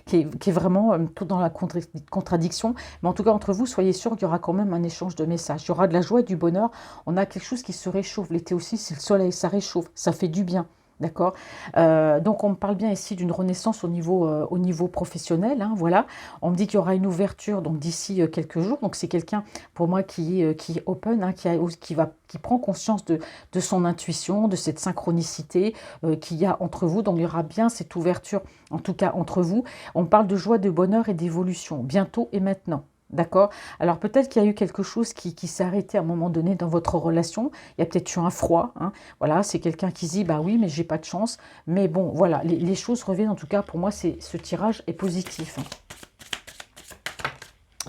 qui est vraiment tout dans la contradiction. Mais en tout cas, entre vous, soyez sûr qu'il y aura quand même un échange de messages. Il y aura de la joie et du bonheur. On a quelque chose qui se réchauffe. L'été aussi, c'est le soleil, ça réchauffe, ça fait du bien. D'accord. Donc on me parle bien ici d'une renaissance au niveau professionnel, hein, voilà. On me dit qu'il y aura une ouverture donc d'ici quelques jours. Donc c'est quelqu'un pour moi qui est open, hein, qui prend conscience de son intuition, de cette synchronicité qu'il y a entre vous. Donc il y aura bien cette ouverture, en tout cas entre vous. On parle de joie, de bonheur et d'évolution, bientôt et maintenant. D'accord. Alors peut-être qu'il y a eu quelque chose qui s'est arrêté à un moment donné dans votre relation. Il y a peut-être eu un froid, hein. Voilà, c'est quelqu'un qui se dit, bah oui, mais j'ai pas de chance. Mais bon, voilà, les choses reviennent. En tout cas, pour moi, ce tirage est positif, hein.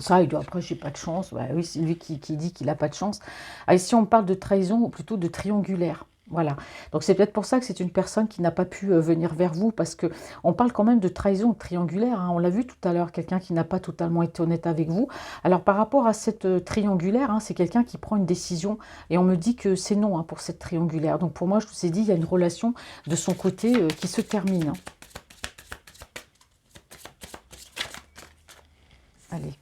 Ça, il doit, après, j'ai pas de chance. Bah oui, c'est lui qui dit qu'il n'a pas de chance. Ah, ici, on parle de trahison, ou plutôt de triangulaire. Voilà. Donc, c'est peut-être pour ça que c'est une personne qui n'a pas pu venir vers vous, parce que on parle quand même de trahison triangulaire, hein. On l'a vu tout à l'heure, quelqu'un qui n'a pas totalement été honnête avec vous. Alors, par rapport à cette triangulaire, hein, c'est quelqu'un qui prend une décision, et on me dit que c'est non, hein, pour cette triangulaire. Donc, pour moi, je vous ai dit, il y a une relation de son côté qui se termine, hein. Allez.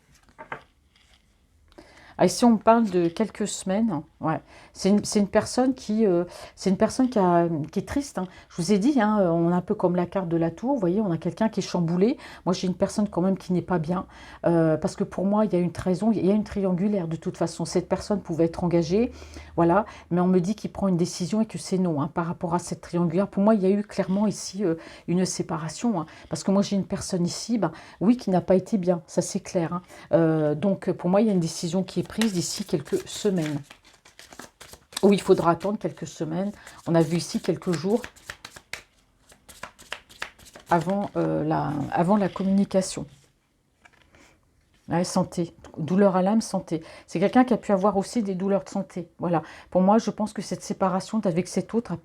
Ah, ici, on me parle de quelques semaines. Ouais. C'est une personne qui est triste, hein. Je vous ai dit, hein, on a un peu comme la carte de la tour. Vous voyez, on a quelqu'un qui est chamboulé. Moi, j'ai une personne quand même qui n'est pas bien. Parce que pour moi, il y a une trahison, il y a une triangulaire de toute façon. Cette personne pouvait être engagée. Voilà. Mais on me dit qu'il prend une décision et que c'est non, hein, par rapport à cette triangulaire. Pour moi, il y a eu clairement ici une séparation, hein. Parce que moi, j'ai une personne ici, ben, oui, qui n'a pas été bien. Ça, c'est clair, hein. Donc, pour moi, il y a une décision qui est prise d'ici quelques semaines. Oui, il faudra attendre quelques semaines. On a vu ici quelques jours avant la communication. Ouais, santé, douleur à l'âme, santé. C'est quelqu'un qui a pu avoir aussi des douleurs de santé. Voilà. Pour moi, je pense que cette séparation avec cet autre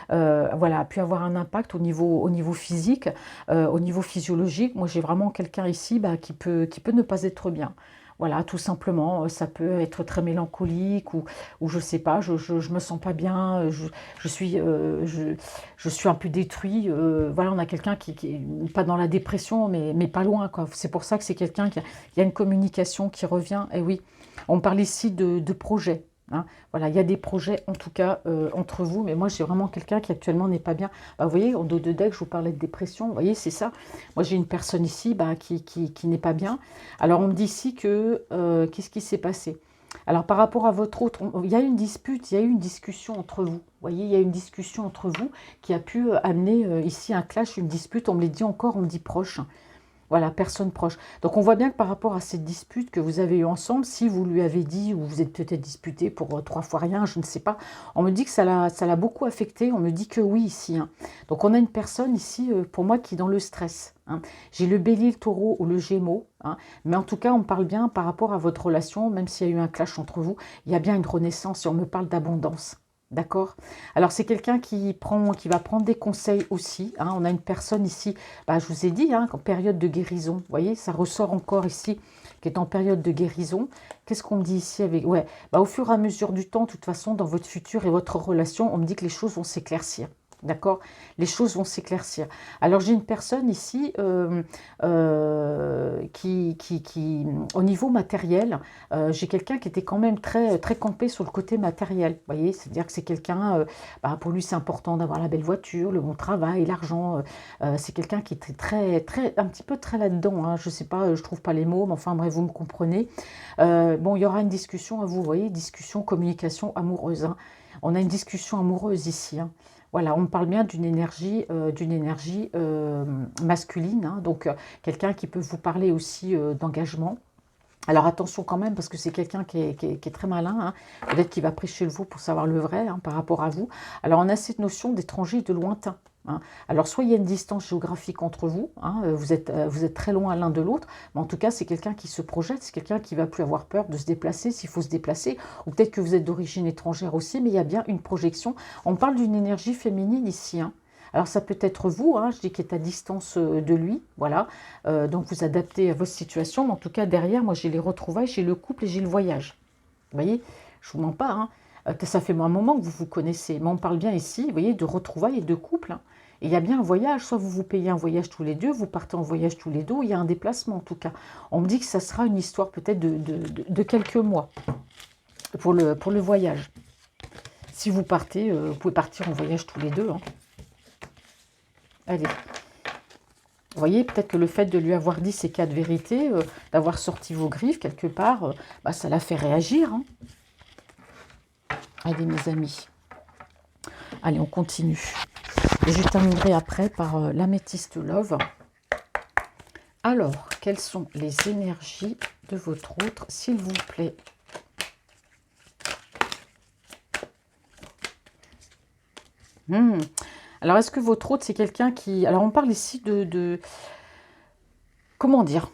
voilà, a pu avoir un impact au niveau physique, au niveau physiologique. Moi, j'ai vraiment quelqu'un ici, bah, qui peut ne pas être bien. Voilà, tout simplement. Ça peut être très mélancolique, ou je sais pas, je me sens pas bien, je suis, je suis un peu détruit. Voilà, on a quelqu'un qui est pas dans la dépression, mais pas loin, quoi. C'est pour ça que c'est quelqu'un il y a une communication qui revient. Et oui, on parle ici de projets, hein. Voilà, il y a des projets en tout cas entre vous, mais moi j'ai vraiment quelqu'un qui actuellement n'est pas bien. Bah, vous voyez, en dos de deck, je vous parlais de dépression, vous voyez, c'est ça. Moi j'ai une personne ici, bah, qui n'est pas bien. Alors on me dit ici que, qu'est-ce qui s'est passé? Alors par rapport à votre autre, il y a une dispute, il y a eu une discussion entre vous. Vous voyez, il y a une discussion entre vous qui a pu amener ici un clash, une dispute. On me les dit encore, on me dit proche. Voilà, personne proche. Donc on voit bien que par rapport à cette dispute que vous avez eue ensemble, si vous lui avez dit, ou vous êtes peut-être disputé pour 3 fois rien, je ne sais pas, on me dit que ça l'a beaucoup affecté, on me dit que oui ici, hein. Donc on a une personne ici, pour moi, qui est dans le stress, hein. J'ai le bélier, le taureau ou le gémeaux, hein. Mais en tout cas, on me parle bien par rapport à votre relation, même s'il y a eu un clash entre vous, il y a bien une renaissance et on me parle d'abondance. D'accord. Alors, c'est quelqu'un qui va prendre des conseils aussi, hein. On a une personne ici, bah, je vous ai dit, hein, en période de guérison. Vous voyez, ça ressort encore ici, qui est en période de guérison. Qu'est-ce qu'on me dit ici avec... Ouais, bah, au fur et à mesure du temps, de toute façon, dans votre futur et votre relation, on me dit que les choses vont s'éclaircir. D'accord? Les choses vont s'éclaircir. Alors, j'ai une personne ici au niveau matériel, j'ai quelqu'un qui était quand même très, très campé sur le côté matériel. Vous voyez? C'est-à-dire que c'est quelqu'un, bah, pour lui, c'est important d'avoir la belle voiture, le bon travail, l'argent. C'est quelqu'un qui était très, très, un petit peu très là-dedans. Hein. Je ne sais pas, je ne trouve pas les mots, mais enfin, bref, vous me comprenez. Bon, il y aura une discussion à vous, voyez, discussion, communication amoureuse. Hein. On a une discussion amoureuse ici. Hein. Voilà, on parle bien d'une énergie masculine, hein, donc quelqu'un qui peut vous parler aussi d'engagement. Alors attention quand même, parce que c'est quelqu'un qui est très malin, hein. Peut-être qu'il va prêcher le veau pour savoir le vrai hein, par rapport à vous. Alors on a cette notion d'étranger et de lointain. Hein. Alors soit il y a une distance géographique entre vous, hein, vous êtes très loin l'un de l'autre, mais en tout cas c'est quelqu'un qui se projette, c'est quelqu'un qui va plus avoir peur de se déplacer s'il faut se déplacer, ou peut-être que vous êtes d'origine étrangère aussi, mais il y a bien une projection. On parle d'une énergie féminine ici, hein. Alors ça peut être vous, hein, je dis qui est à distance de lui, voilà, donc vous adaptez à votre situation, mais en tout cas derrière, moi j'ai les retrouvailles, j'ai le couple et j'ai le voyage. Vous voyez, je ne vous mens pas, hein. Ça fait un moment que vous vous connaissez, mais on parle bien ici, vous voyez, de retrouvailles et de couple. Hein. Et il y a bien un voyage, soit vous vous payez un voyage tous les deux, vous partez en voyage tous les deux, il y a un déplacement en tout cas. On me dit que ça sera une histoire peut-être de quelques mois pour le voyage. Si vous partez, vous pouvez partir en voyage tous les deux. Hein. Allez. Vous voyez, peut-être que le fait de lui avoir dit ces 4 vérités, d'avoir sorti vos griffes quelque part, bah, ça l'a fait réagir. Hein. Allez, mes amis. Allez, on continue. Et je terminerai après par l'améthyste love. Alors, quelles sont les énergies de votre autre, s'il vous plaît? Alors, est-ce que votre autre, c'est quelqu'un qui... Alors, on parle ici de... Comment dire?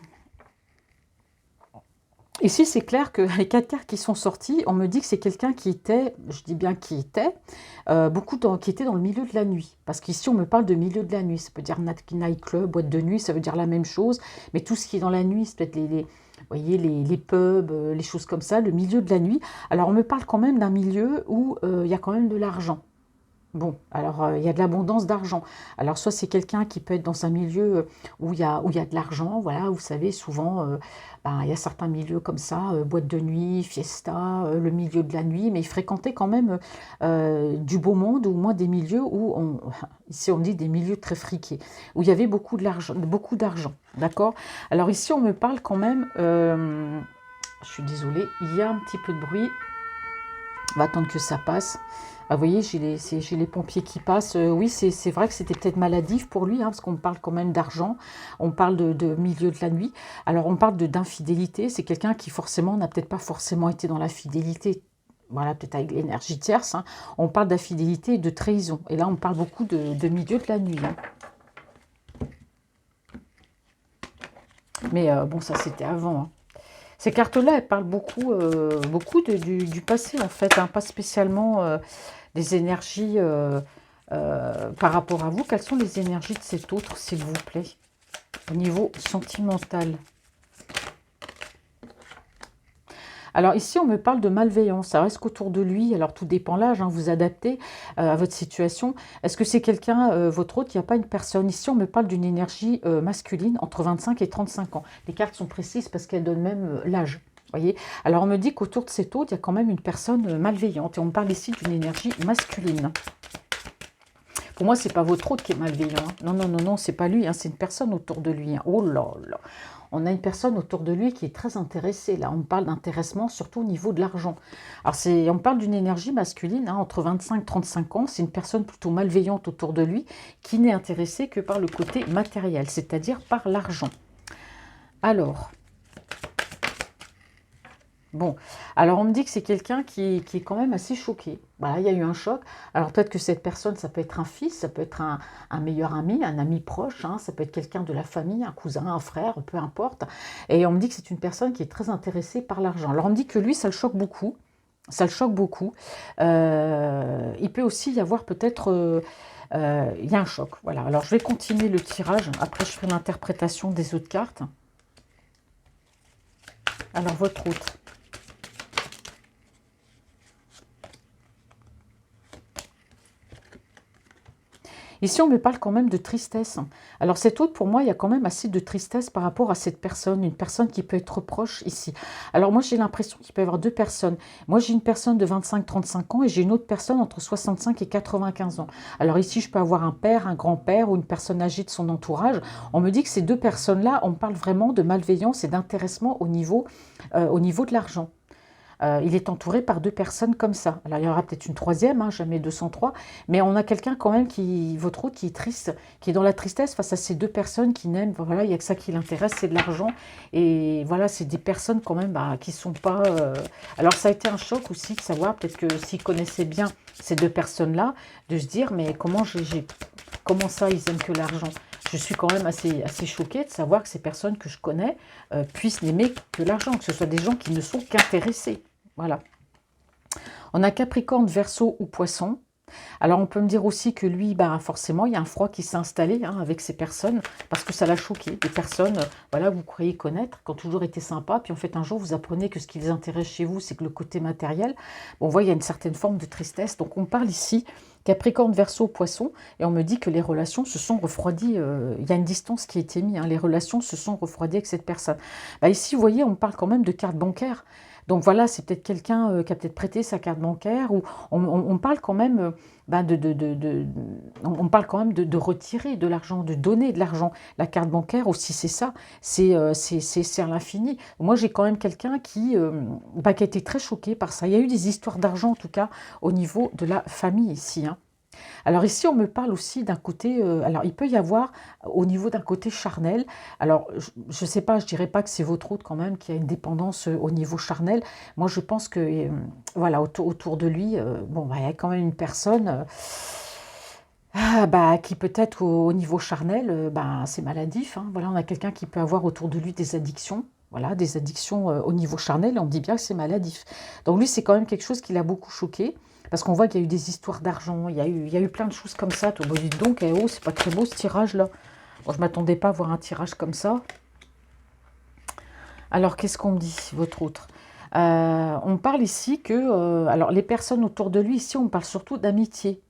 Ici, c'est clair que les 4 cartes qui sont sorties, on me dit que c'est quelqu'un qui était, je dis bien qui était, qui était dans le milieu de la nuit. Parce qu'ici, on me parle de milieu de la nuit. Ça peut dire nightclub, boîte de nuit, ça veut dire la même chose. Mais tout ce qui est dans la nuit, c'est peut-être vous voyez, les pubs, les choses comme ça, le milieu de la nuit. Alors, on me parle quand même d'un milieu où il y a quand même de l'argent. Bon, alors il y a de l'abondance d'argent. Alors soit c'est quelqu'un qui peut être dans un milieu où il y a de l'argent, voilà, vous savez, souvent ben, il y a certains milieux comme ça, boîte de nuit, fiesta, le milieu de la nuit, mais il fréquentait quand même du beau monde, ou au moins des milieux où, ici on dit des milieux très friqués, où il y avait beaucoup d'argent, d'accord? Alors ici on me parle quand même, je suis désolée, il y a un petit peu de bruit, on va attendre que ça passe. Ah, vous voyez, j'ai les pompiers qui passent. Oui, c'est vrai que c'était peut-être maladif pour lui, hein, parce qu'on parle quand même d'argent, on parle de milieu de la nuit. Alors, on parle d'infidélité. C'est quelqu'un qui, forcément, n'a peut-être pas forcément été dans la fidélité. Voilà, peut-être avec l'énergie tierce. Hein. On parle d'infidélité et de trahison. Et là, on parle beaucoup de milieu de la nuit. Hein. Mais bon, ça, c'était avant. Hein. Ces cartes-là, elles parlent beaucoup, beaucoup du passé, en fait, hein, pas spécialement des énergies par rapport à vous. Quelles sont les énergies de cet autre, s'il vous plaît, au niveau sentimental? Alors ici, on me parle de malveillance. Alors, est-ce qu'autour de lui, alors tout dépend l'âge, hein, vous adaptez à votre situation. Est-ce que c'est quelqu'un, votre autre, il n'y a pas une personne? Ici, on me parle d'une énergie masculine entre 25 et 35 ans. Les cartes sont précises parce qu'elles donnent même l'âge. Voyez. Alors, on me dit qu'autour de cet autre, il y a quand même une personne malveillante. Et on me parle ici d'une énergie masculine. Pour moi, c'est pas votre autre qui est malveillant. Hein. Non, non, non, non, c'est pas lui. Hein, c'est une personne autour de lui. Hein. Oh là là. On a une personne autour de lui qui est très intéressée. Là, on parle d'intéressement, surtout au niveau de l'argent. Alors, on parle d'une énergie masculine, hein, entre 25 et 35 ans. C'est une personne plutôt malveillante autour de lui, qui n'est intéressée que par le côté matériel, c'est-à-dire par l'argent. Alors, bon, alors on me dit que c'est quelqu'un qui est quand même assez choqué. Voilà, il y a eu un choc. Alors peut-être que cette personne, ça peut être un fils, ça peut être un meilleur ami, un ami proche, hein, ça peut être quelqu'un de la famille, un cousin, un frère, peu importe. Et on me dit que c'est une personne qui est très intéressée par l'argent. Alors on me dit que lui, ça le choque beaucoup. Ça le choque beaucoup. Il peut aussi y avoir peut-être... il y a un choc. Voilà, alors je vais continuer le tirage. Après, je ferai l'interprétation des autres cartes. Alors, votre route. Ici, on me parle quand même de tristesse. Alors, cet autre, pour moi, il y a quand même assez de tristesse par rapport à cette personne, une personne qui peut être proche ici. Alors, moi, j'ai l'impression qu'il peut y avoir deux personnes. Moi, j'ai une personne de 25-35 ans et j'ai une autre personne entre 65 et 95 ans. Alors, ici, je peux avoir un père, un grand-père ou une personne âgée de son entourage. On me dit que ces deux personnes-là, on parle vraiment de malveillance et d'intéressement au niveau de l'argent. Il est entouré par deux personnes comme ça. Alors, il y aura peut-être une troisième, hein, jamais 203, mais on a quelqu'un quand même votre autre, qui est triste, qui est dans la tristesse face à ces deux personnes qui n'aiment, voilà, il n'y a que ça qui l'intéresse, c'est de l'argent. Et voilà, c'est des personnes quand même qui ne sont pas... Alors, ça a été un choc aussi de savoir, peut-être que s'ils connaissaient bien ces deux personnes-là, de se dire, mais comment ça, ils aiment que l'argent? Je suis quand même assez choquée de savoir que ces personnes que je connais puissent n'aimer que l'argent, que ce soit des gens qui ne sont qu'intéressés. Voilà. On a Capricorne, Verseau ou Poisson. Alors, on peut me dire aussi que lui, bah, forcément, il y a un froid qui s'est installé hein, avec ces personnes, parce que ça l'a choqué. Des personnes, voilà, que vous croyez connaître, qui ont toujours été sympas, puis en fait, un jour, vous apprenez que ce qui les intéresse chez vous, c'est que le côté matériel. Bon, on voit, il y a une certaine forme de tristesse. Donc, on parle ici Capricorne, Verseau, Poisson, et on me dit que les relations se sont refroidies. Il y a une distance qui a été mise, hein, les relations se sont refroidies avec cette personne. Bah, ici, vous voyez, on parle quand même de carte bancaire. Donc voilà, c'est peut-être quelqu'un qui a peut-être prêté sa carte bancaire, ou on parle quand même bah, on parle quand même de retirer de l'argent, de donner de l'argent. La carte bancaire aussi, c'est ça, c'est à l'infini. Moi, j'ai quand même quelqu'un bah, qui a été très choqué par ça. Il y a eu des histoires d'argent, en tout cas, au niveau de la famille ici, hein. Alors ici, on me parle aussi d'un côté, alors il peut y avoir au niveau d'un côté charnel, alors je ne sais pas, je dirais pas que c'est votre autre quand même qui a une dépendance au niveau charnel. Moi, je pense que, voilà, autour de lui, bon, bah, il y a quand même une personne bah, qui peut-être au niveau charnel, bah, c'est maladif, hein. Voilà, on a quelqu'un qui peut avoir autour de lui des addictions. Voilà, des addictions au niveau charnel, et on dit bien que c'est maladif. Donc lui, c'est quand même quelque chose qui l'a beaucoup choqué. Parce qu'on voit qu'il y a eu des histoires d'argent, il y a eu plein de choses comme ça. Bon, dites donc, oh, c'est pas très beau ce tirage-là. Bon, je ne m'attendais pas à voir un tirage comme ça. Alors, qu'est-ce qu'on me dit, votre autre? On parle ici que... alors, les personnes autour de lui, ici, on parle surtout d'amitié.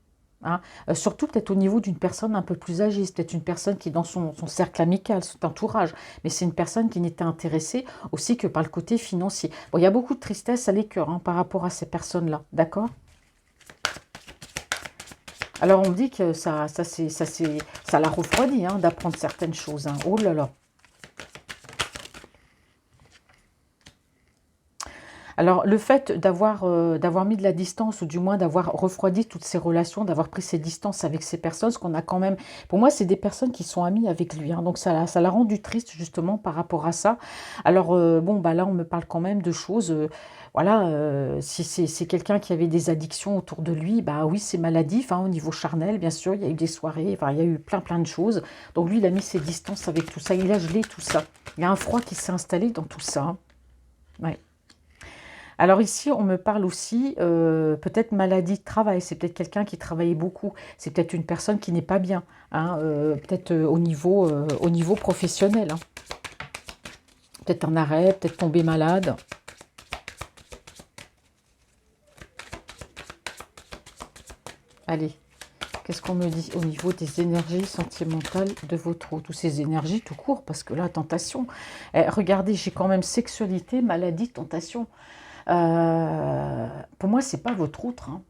Hein. Surtout peut-être au niveau d'une personne un peu plus âgée. C'est peut-être une personne qui est dans son cercle amical, son entourage. Mais c'est une personne qui n'était intéressée aussi que par le côté financier. Bon, il y a beaucoup de tristesse à l'écœur hein, par rapport à ces personnes-là. D'accord? Alors, on me dit que ça l'a refroidi hein, d'apprendre certaines choses. Hein. Oh là là. Alors, le fait d'avoir mis de la distance, ou du moins d'avoir refroidi toutes ces relations, d'avoir pris ses distances avec ces personnes, ce qu'on a quand même... Pour moi, c'est des personnes qui sont amies avec lui. Hein, donc, ça l'a rendu triste, justement, par rapport à ça. Alors, bon, bah là, on me parle quand même de choses... voilà, si c'est quelqu'un qui avait des addictions autour de lui, bah oui, c'est maladif, hein, au niveau charnel, bien sûr, il y a eu des soirées, enfin, il y a eu plein de choses. Donc, lui, il a mis ses distances avec tout ça, il a gelé tout ça. Il y a un froid qui s'est installé dans tout ça. Hein. Ouais. Alors ici, on me parle aussi peut-être maladie de travail. C'est peut-être quelqu'un qui travaillait beaucoup. C'est peut-être une personne qui n'est pas bien, hein, peut-être au niveau professionnel. Hein. Peut-être un arrêt, peut-être tomber malade. Allez, qu'est-ce qu'on me dit au niveau des énergies sentimentales de votre autre, ou ces énergies tout court, parce que là, tentation. Regardez, j'ai quand même sexualité, maladie, tentation. Pour moi, c'est pas votre autre. Hein.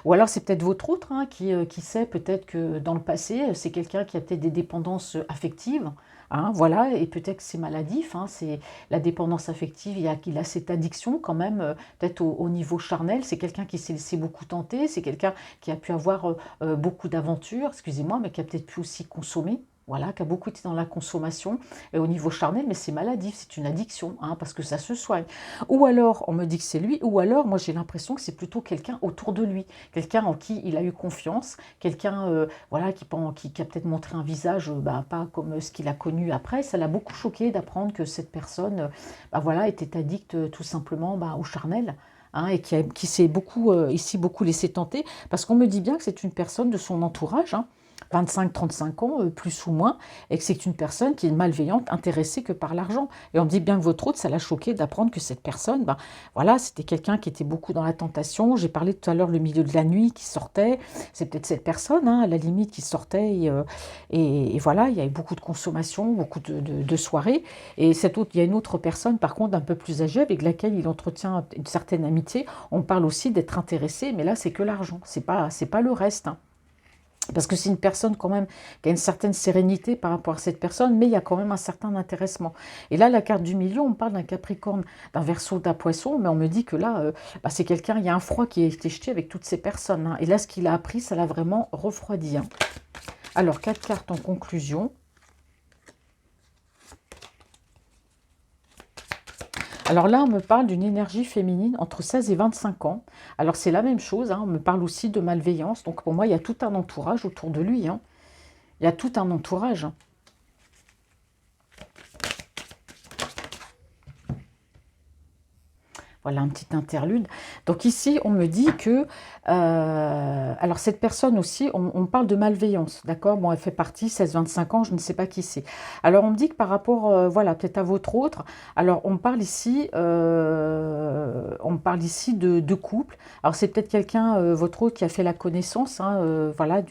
Ou alors c'est peut-être votre autre hein, qui sait peut-être que dans le passé, c'est quelqu'un qui a peut-être des dépendances affectives. Hein, voilà, et peut-être que c'est maladif, hein, c'est la dépendance affective, il a cette addiction quand même, peut-être au niveau charnel, c'est quelqu'un qui s'est laissé beaucoup tenter, c'est quelqu'un qui a pu avoir beaucoup d'aventures, excusez-moi, mais qui a peut-être pu aussi consommer. Voilà, qui a beaucoup été dans la consommation et au niveau charnel, mais c'est maladif, c'est une addiction, hein, parce que ça se soigne. Ou alors, on me dit que c'est lui, ou alors, moi j'ai l'impression que c'est plutôt quelqu'un autour de lui, quelqu'un en qui il a eu confiance, quelqu'un voilà, qui a peut-être montré un visage bah, pas comme ce qu'il a connu après. Ça l'a beaucoup choqué d'apprendre que cette personne bah, voilà, était addicte tout simplement bah, au charnel. Hein, et qui s'est beaucoup, ici beaucoup laissé tenter, parce qu'on me dit bien que c'est une personne de son entourage, hein, 25-35 ans, plus ou moins, et que c'est une personne qui est malveillante, intéressée que par l'argent. Et on dit bien que votre autre, ça l'a choqué d'apprendre que cette personne, ben, voilà, c'était quelqu'un qui était beaucoup dans la tentation. J'ai parlé tout à l'heure le milieu de la nuit qui sortait. C'est peut-être cette personne, hein, à la limite, qui sortait. Et voilà, il y avait beaucoup de consommation, beaucoup de soirées. Et cette autre, il y a une autre personne, par contre, un peu plus âgée, avec laquelle il entretient une certaine amitié. On parle aussi d'être intéressé, mais là, c'est que l'argent. C'est pas le reste, hein. Parce que c'est une personne quand même qui a une certaine sérénité par rapport à cette personne, mais il y a quand même un certain intéressement. Et là, la carte du milieu, on parle d'un Capricorne, d'un Verseau, d'un Poisson, mais on me dit que là, bah, c'est quelqu'un, il y a un froid qui a été jeté avec toutes ces personnes, hein. Et là, ce qu'il a appris, ça l'a vraiment refroidi, hein. Alors, 4 cartes en conclusion. Alors là, on me parle d'une énergie féminine entre 16 et 25 ans. Alors c'est la même chose, hein, on me parle aussi de malveillance. Donc pour moi, il y a tout un entourage autour de lui, hein. Il y a tout un entourage, hein. Voilà un petit interlude. Donc ici, on me dit que... alors cette personne aussi, on parle de malveillance, d'accord? Bon, elle fait partie, 16-25 ans, je ne sais pas qui c'est. Alors on me dit que par rapport, voilà, peut-être à votre autre, alors on parle ici de couple. Alors c'est peut-être quelqu'un, votre autre, qui a fait la connaissance, hein, voilà,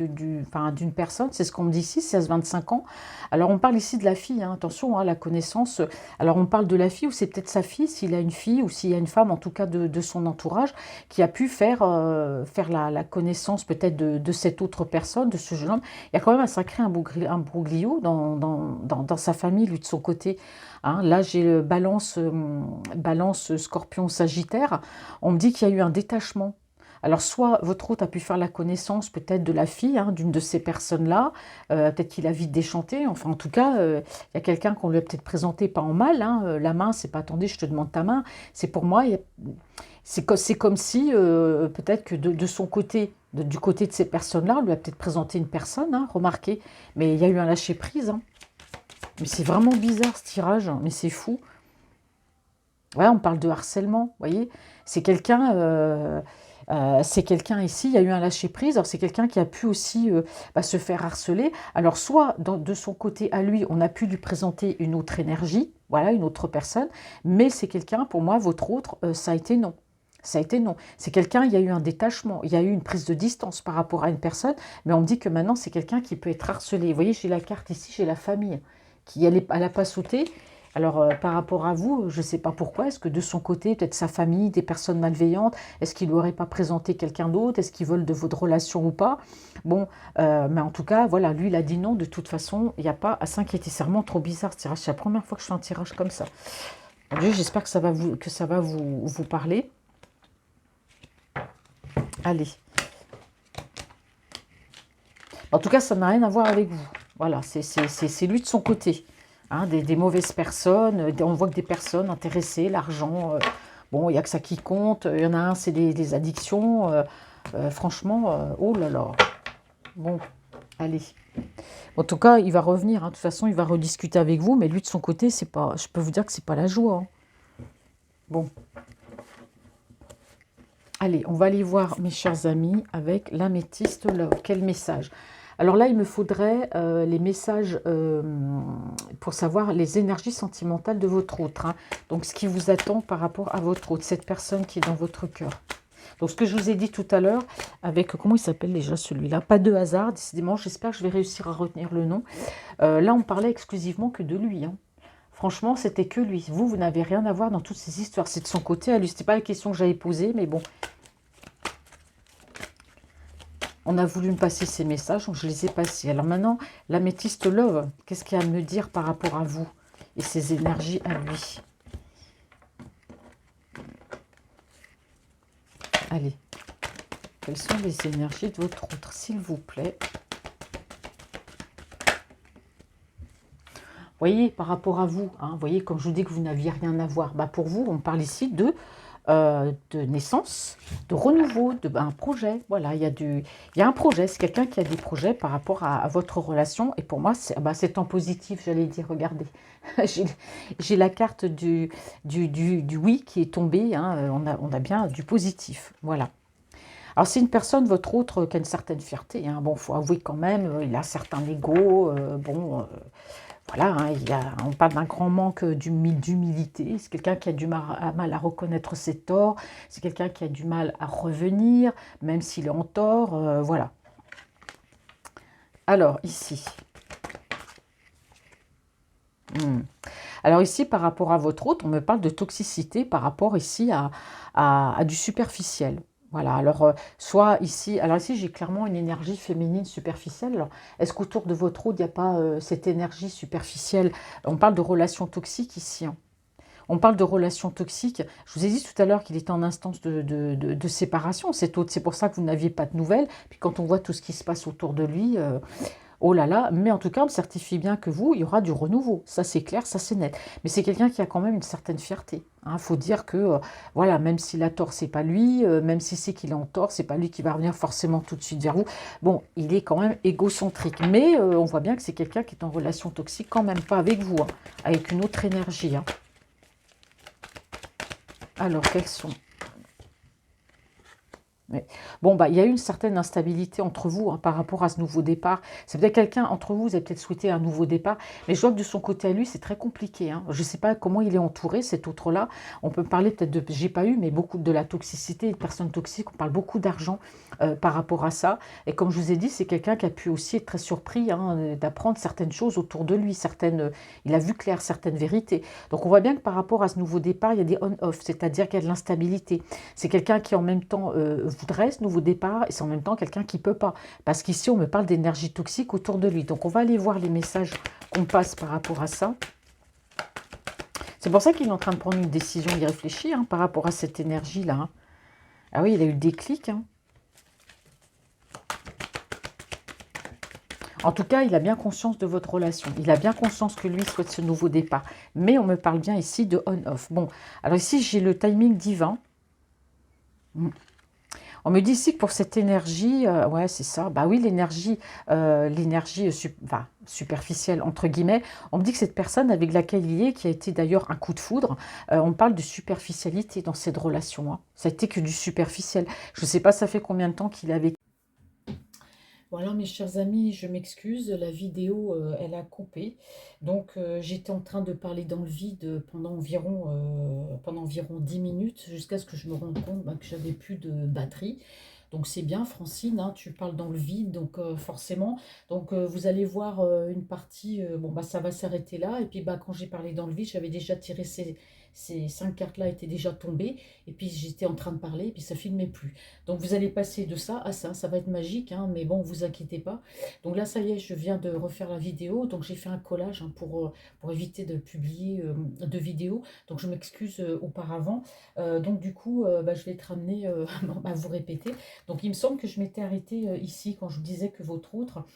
enfin, d'une personne, c'est ce qu'on me dit ici, 16-25 ans. Alors on parle ici de la fille, hein, attention, hein, la connaissance. Alors on parle de la fille, ou c'est peut-être sa fille, s'il a une fille, ou s'il y a une femme, en tout cas de son entourage, qui a pu faire la connaissance peut-être de cette autre personne, de ce jeune homme. Il y a quand même un sacré imbroglio dans sa famille, lui de son côté, hein. Là, j'ai balance, Scorpion, Sagittaire. On me dit qu'il y a eu un détachement. Alors, soit votre hôte a pu faire la connaissance peut-être de la fille, hein, d'une de ces personnes-là, peut-être qu'il a vite déchanté, enfin en tout cas, il y a quelqu'un qu'on lui a peut-être présenté pas en mal, hein, la main, c'est pas attendez, je te demande ta main, c'est pour moi, c'est comme si peut-être que de son côté, du côté de ces personnes-là, on lui a peut-être présenté une personne, hein, remarquez, mais il y a eu un lâcher-prise, hein. Mais c'est vraiment bizarre ce tirage, hein, mais c'est fou. Ouais, on parle de harcèlement, vous voyez, c'est quelqu'un... c'est quelqu'un ici, il y a eu un lâcher-prise, alors c'est quelqu'un qui a pu aussi bah, se faire harceler. Alors soit de son côté à lui, on a pu lui présenter une autre énergie, voilà, une autre personne, mais c'est quelqu'un, pour moi, votre autre, ça a été non. Ça a été non. C'est quelqu'un, il y a eu un détachement, il y a eu une prise de distance par rapport à une personne, mais on me dit que maintenant, c'est quelqu'un qui peut être harcelé. Vous voyez, j'ai la carte ici, j'ai la famille, qui elle n'a pas sauté. Alors, par rapport à vous, je ne sais pas pourquoi, est-ce que de son côté, peut-être sa famille, des personnes malveillantes, est-ce qu'il ne lui aurait pas présenté quelqu'un d'autre? Est-ce qu'ils veulent de votre relation ou pas? Bon, mais en tout cas, voilà, lui, il a dit non, de toute façon, il n'y a pas à s'inquiéter. C'est vraiment trop bizarre ce tirage, c'est la première fois que je fais un tirage comme ça. Mon Dieu, j'espère que ça va vous parler. Allez. En tout cas, ça n'a rien à voir avec vous. Voilà, c'est lui de son côté. Hein, des mauvaises personnes, on voit que des personnes intéressées, l'argent, bon, il n'y a que ça qui compte. Il y en a un, c'est des addictions. Franchement, oh là là. Bon, allez. En tout cas, il va revenir, hein. De toute façon, il va rediscuter avec vous, mais lui, de son côté, c'est pas, je peux vous dire que c'est pas la joie, hein. Bon. Allez, on va aller voir, mes chers amis, avec l'améthyste love. Quel message? Alors là, il me faudrait les messages pour savoir les énergies sentimentales de votre autre, hein. Donc, ce qui vous attend par rapport à votre autre, cette personne qui est dans votre cœur. Donc, ce que je vous ai dit tout à l'heure, avec, comment il s'appelle déjà celui-là? Pas de hasard, décidément, j'espère que je vais réussir à retenir le nom. Là, on parlait exclusivement que de lui, hein. Franchement, c'était que lui. Vous n'avez rien à voir dans toutes ces histoires. C'est de son côté à lui. Ce n'était pas la question que j'avais posée, mais bon. On a voulu me passer ces messages, donc je les ai passés. Alors maintenant, l'améthyste love, qu'est-ce qu'il y a à me dire par rapport à vous et ses énergies à lui? Allez, quelles sont les énergies de votre autre, s'il vous plaît? Voyez, par rapport à vous, hein, voyez, comme je vous dis que vous n'aviez rien à voir, bah pour vous, on parle ici de naissance, de renouveau, un projet. Voilà, il y a un projet, c'est quelqu'un qui a des projets par rapport à votre relation. Et pour moi, c'est en positif, j'allais dire, regardez. J'ai la carte du oui qui est tombée, hein, on a bien du positif. Voilà. Alors c'est une personne, votre autre, qui a une certaine fierté, hein. Bon, faut avouer quand même, il a un certain ego, bon, voilà, hein, on parle d'un grand manque d'humilité. C'est quelqu'un qui a du mal à reconnaître ses torts. C'est quelqu'un qui a du mal à revenir, même s'il est en tort. Voilà. Alors, ici. Hmm. Alors ici, par rapport à votre hôte, on me parle de toxicité par rapport ici à du superficiel. Voilà, alors soit ici, alors ici j'ai clairement une énergie féminine superficielle. Alors, est-ce qu'autour de votre hôte, il n'y a pas cette énergie superficielle? On parle de relations toxiques ici, hein. On parle de relations toxiques. Je vous ai dit tout à l'heure qu'il était en instance de séparation, cet hôte. C'est pour ça que vous n'aviez pas de nouvelles. Puis quand on voit tout ce qui se passe autour de lui, oh là là, mais en tout cas, on me certifie bien que vous, il y aura du renouveau. Ça, c'est clair, ça, c'est net. Mais c'est quelqu'un qui a quand même une certaine fierté. Il faut dire que, voilà, même s'il a tort, c'est pas lui. Même si c'est qu'il est en tort, c'est pas lui qui va revenir forcément tout de suite vers vous. Bon, il est quand même égocentrique. Mais on voit bien que c'est quelqu'un qui est en relation toxique, quand même pas avec vous, hein, avec une autre énergie, hein. Alors, quels sont... Ouais. Bon, bah, il y a eu une certaine instabilité entre vous, hein, par rapport à ce nouveau départ. C'est peut-être quelqu'un entre vous, vous avez peut-être souhaité un nouveau départ, mais je vois que de son côté à lui, c'est très compliqué, hein. Je ne sais pas comment il est entouré, cet autre-là. On peut parler peut-être de, j'ai pas eu, mais beaucoup de la toxicité, de personnes toxiques, on parle beaucoup d'argent par rapport à ça. Et comme je vous ai dit, c'est quelqu'un qui a pu aussi être très surpris, hein, d'apprendre certaines choses autour de lui, il a vu clair certaines vérités. Donc on voit bien que par rapport à ce nouveau départ, il y a des on-off, c'est-à-dire qu'il y a de l'instabilité. C'est quelqu'un qui en même temps voudrait ce nouveau départ et c'est en même temps quelqu'un qui ne peut pas. Parce qu'ici, on me parle d'énergie toxique autour de lui. Donc, on va aller voir les messages qu'on passe par rapport à ça. C'est pour ça qu'il est en train de prendre une décision, il réfléchit, hein, par rapport à cette énergie-là, hein. Ah oui, il a eu le déclic, hein. En tout cas, il a bien conscience de votre relation. Il a bien conscience que lui souhaite ce nouveau départ. Mais on me parle bien ici de on-off. Bon, alors ici, j'ai le timing divin. On me dit ici que pour cette énergie, ouais, c'est ça. Bah oui, l'énergie enfin, superficielle, entre guillemets. On me dit que cette personne avec laquelle il est, qui a été d'ailleurs un coup de foudre, on parle de superficialité dans cette relation, hein. Ça a été que du superficiel. Je ne sais pas, ça fait combien de temps qu'il est avec. Voilà, mes chers amis, je m'excuse, la vidéo, elle a coupé. Donc, j'étais en train de parler dans le vide pendant environ 10 minutes, jusqu'à ce que je me rende compte, bah, que j'avais plus de batterie. Donc, c'est bien, Francine, hein, tu parles dans le vide, donc forcément. Donc, vous allez voir une partie, bon, bah, ça va s'arrêter là. Et puis, bah, quand j'ai parlé dans le vide, j'avais déjà tiré ces 5 cartes-là étaient déjà tombées. Et puis, j'étais en train de parler, et puis ça filmait plus. Donc vous allez passer de ça à ça va être magique, hein, mais bon, vous inquiétez pas. Donc là, ça y est, je viens de refaire la vidéo, donc j'ai fait un collage, hein, pour éviter de publier de vidéo. Donc je m'excuse auparavant. Donc du coup, bah, je vais être amenée à vous répéter. Donc il me semble que je m'étais arrêtée ici quand je vous disais que votre autre,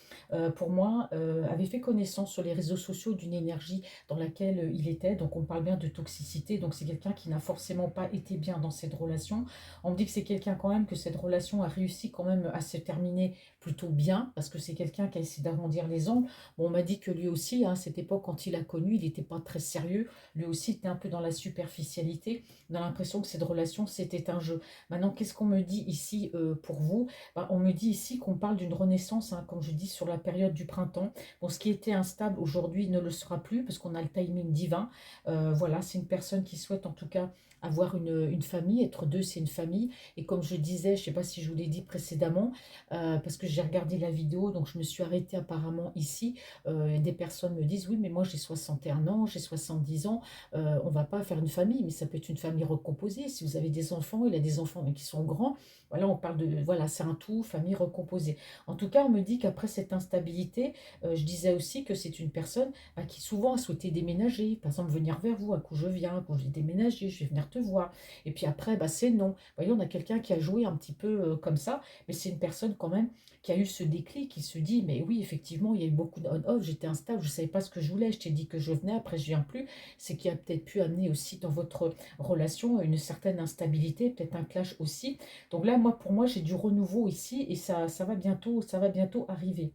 pour moi, avait fait connaissance sur les réseaux sociaux d'une énergie dans laquelle il était. Donc on parle bien de toxicité, donc c'est quelqu'un qui n'a forcément pas été bien dans cette relation. On me dit que c'est quelqu'un quand même, que cette relation a réussi quand même à se terminer plutôt bien, parce que c'est quelqu'un qui a essayé d'arrondir les angles. Bon, on m'a dit que lui aussi, hein, à cette époque, quand il a connu, il n'était pas très sérieux. Lui aussi était un peu dans la superficialité. On a l'impression que cette relation, c'était un jeu. Maintenant, qu'est-ce qu'on me dit ici pour vous? Ben, on me dit ici qu'on parle d'une renaissance, hein, comme je dis, sur la période du printemps. Bon, ce qui était instable aujourd'hui ne le sera plus, parce qu'on a le timing divin. Voilà, c'est une personne qui souhaite en tout cas avoir une famille, être deux, c'est une famille. Et comme je disais, je ne sais pas si je vous l'ai dit précédemment, parce que j'ai regardé la vidéo, donc je me suis arrêtée apparemment ici. Des personnes me disent, oui, mais moi j'ai 61 ans, j'ai 70 ans, on ne va pas faire une famille, mais ça peut être une famille recomposée. Si vous avez des enfants, il a des enfants mais qui sont grands, voilà, on parle de, voilà, c'est un tout, famille recomposée. En tout cas, on me dit qu'après cette instabilité, je disais aussi que c'est une personne qui souvent a souhaité déménager, par exemple venir vers vous, un coup je viens, quand j'ai déménagé, je vais venir te voir. Et puis après, bah, c'est non. Vous voyez, on a quelqu'un qui a joué un petit peu comme ça, mais c'est une personne quand même qui a eu ce déclic, qui se dit, mais oui, effectivement, il y a eu beaucoup de on-off, j'étais instable, je ne savais pas ce que je voulais, je t'ai dit que je venais, après je viens plus. C'est qui a peut-être pu amener aussi dans votre relation une certaine instabilité, peut-être un clash aussi. Donc là, moi, pour moi, j'ai du renouveau ici et ça va bientôt arriver.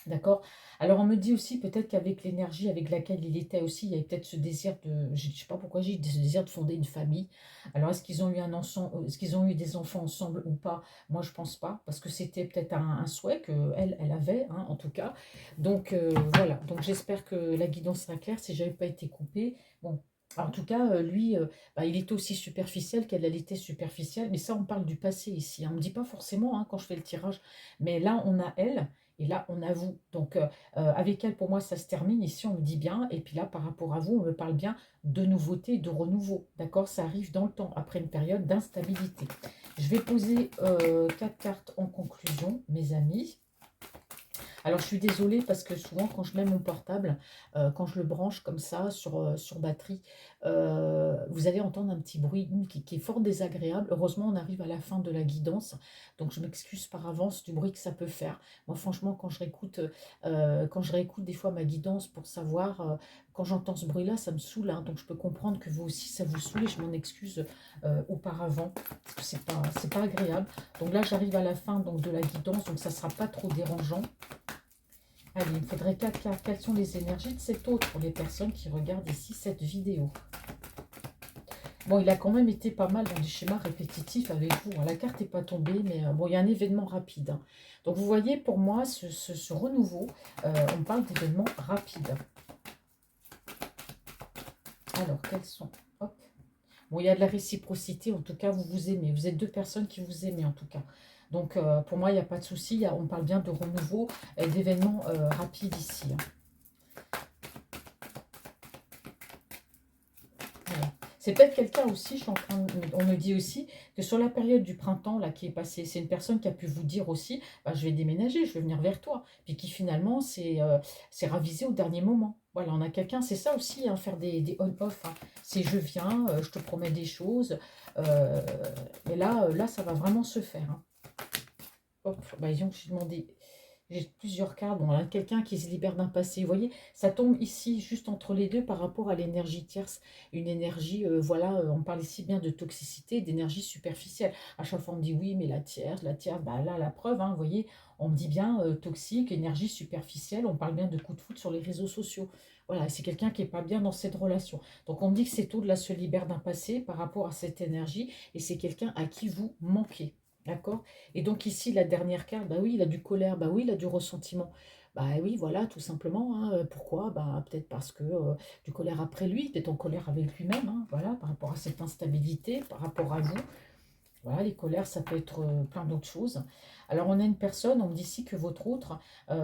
D'accord? Alors on me dit aussi peut-être qu'avec l'énergie avec laquelle il était aussi, il y avait peut-être ce désir de, je ne sais pas pourquoi j'ai ce désir de fonder une famille. Alors est-ce qu'ils ont eu un enfant, est-ce qu'ils ont eu des enfants ensemble ou pas? Moi je pense pas, parce que c'était peut-être un souhait que elle avait, hein, en tout cas. Donc voilà, donc j'espère que la guidance sera claire si j'avais pas été coupée. Bon, en tout cas, lui, bah, il était aussi superficiel qu'elle, elle était superficielle, mais ça on parle du passé ici, hein. On ne me dit pas forcément hein, quand je fais le tirage, mais là on a elle. Et là, on a vous. Donc, avec elle, pour moi, ça se termine. Ici, on me dit bien. Et puis là, par rapport à vous, on me parle bien de nouveauté, de renouveau. D'accord? Ça arrive dans le temps, après une période d'instabilité. Je vais poser 4 cartes en conclusion, mes amis. Alors, je suis désolée parce que souvent, quand je mets mon portable, quand je le branche comme ça sur batterie, vous allez entendre un petit bruit qui est fort désagréable. Heureusement, on arrive à la fin de la guidance, donc je m'excuse par avance du bruit que ça peut faire. Moi, franchement, quand je réécoute des fois ma guidance pour savoir, quand j'entends ce bruit-là, ça me saoule, hein. Donc je peux comprendre que vous aussi, ça vous saoule et je m'en excuse auparavant, parce que c'est pas agréable. Donc là, j'arrive à la fin donc, de la guidance, donc ça ne sera pas trop dérangeant. Allez, il me faudrait 4 cartes. Quelles sont les énergies de cet autre pour les personnes qui regardent ici cette vidéo? Bon, il a quand même été pas mal dans des schémas répétitifs avec vous, hein. La carte n'est pas tombée, mais bon, il y a un événement rapide, hein. Donc, vous voyez, pour moi, ce renouveau, on parle d'événements rapides. Alors, quels sont... Hop. Bon, il y a de la réciprocité, en tout cas, vous vous aimez. Vous êtes deux personnes qui vous aimez, en tout cas. Donc, pour moi, il n'y a pas de souci. On parle bien de renouveau et d'événements rapides ici, hein. Voilà. C'est peut-être quelqu'un aussi, on me dit aussi que sur la période du printemps là qui est passée, c'est une personne qui a pu vous dire aussi, bah, je vais déménager, je vais venir vers toi, puis qui finalement s'est ravisé au dernier moment. Voilà, on a quelqu'un, c'est ça aussi, hein, faire des on-off, hein. C'est je viens, je te promets des choses, euh, et là, ça va vraiment se faire, hein. Hop, bah, disons que j'ai demandé. J'ai plusieurs cartes. Bon, là, quelqu'un qui se libère d'un passé. Vous voyez, ça tombe ici, juste entre les deux, par rapport à l'énergie tierce. Une énergie, voilà, on parle ici bien de toxicité, d'énergie superficielle. À chaque fois, on me dit oui, mais la tierce, bah là, la preuve, hein, vous voyez, on me dit bien toxique, énergie superficielle. On parle bien de coup de foudre sur les réseaux sociaux. Voilà, c'est quelqu'un qui n'est pas bien dans cette relation. Donc, on me dit que cet autre-là se libère d'un passé par rapport à cette énergie, et c'est quelqu'un à qui vous manquez. D'accord? Et donc ici, la dernière carte, bah oui, il a du colère, bah oui, il a du ressentiment. Bah oui, voilà, tout simplement, hein. Pourquoi? Bah peut-être parce que du colère après lui, peut-être en colère avec lui-même, hein, voilà, par rapport à cette instabilité, par rapport à vous. Voilà, les colères, ça peut être plein d'autres choses. Alors, on a une personne, on me dit ici que votre autre,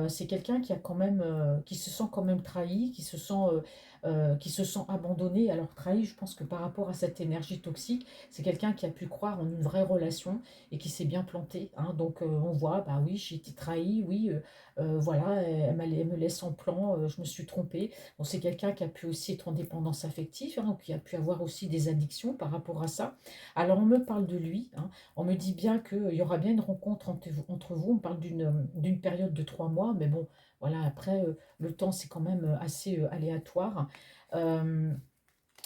c'est quelqu'un qui a quand même, qui se sent quand même trahi, qui se sent abandonné. Alors, trahi, je pense que par rapport à cette énergie toxique, c'est quelqu'un qui a pu croire en une vraie relation et qui s'est bien planté, hein. Donc, on voit, bah oui, j'ai été trahi, oui, voilà, elle me laisse en plan, je me suis trompée. Bon, c'est quelqu'un qui a pu aussi être en dépendance affective, hein, qui a pu avoir aussi des addictions par rapport à ça. Alors, on me parle de lui, hein. On me dit bien qu'il y aura bien une rencontre entre vous. On parle d'une période de 3 mois, mais bon, voilà, après, le temps, c'est quand même assez aléatoire. Euh,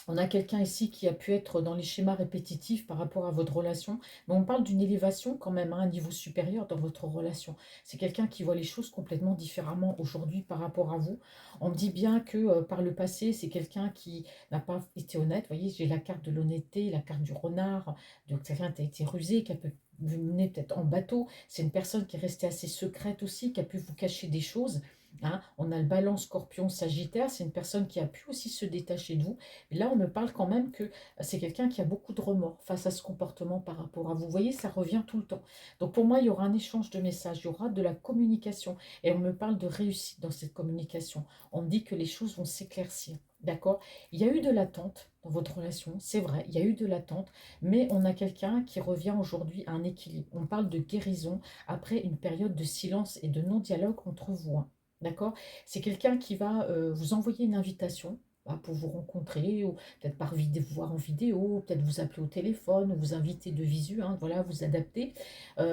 on a quelqu'un ici qui a pu être dans les schémas répétitifs par rapport à votre relation, mais on parle d'une élévation quand même, hein, à un niveau supérieur dans votre relation. C'est quelqu'un qui voit les choses complètement différemment aujourd'hui par rapport à vous. On me dit bien que par le passé, c'est quelqu'un qui n'a pas été honnête. Vous voyez, j'ai la carte de l'honnêteté, la carte du renard, donc quelqu'un qui a été rusé, qui a pu vous mener peut-être en bateau. C'est une personne qui est restée assez secrète aussi, qui a pu vous cacher des choses, hein. On a le balance scorpion sagittaire, c'est une personne qui a pu aussi se détacher de vous. Et là, on me parle quand même que c'est quelqu'un qui a beaucoup de remords face à ce comportement par rapport à vous. Vous voyez, ça revient tout le temps. Donc pour moi, il y aura un échange de messages, il y aura de la communication. Et on me parle de réussite dans cette communication. On me dit que les choses vont s'éclaircir. D'accord? Il y a eu de l'attente dans votre relation, c'est vrai, il y a eu de l'attente, mais on a quelqu'un qui revient aujourd'hui à un équilibre. On parle de guérison après une période de silence et de non-dialogue entre vous, hein. D'accord? C'est quelqu'un qui va vous envoyer une invitation, bah, pour vous rencontrer, ou peut-être par vidéo, vous voir en vidéo, peut-être vous appeler au téléphone, ou vous inviter de visu, hein, voilà, vous adapter.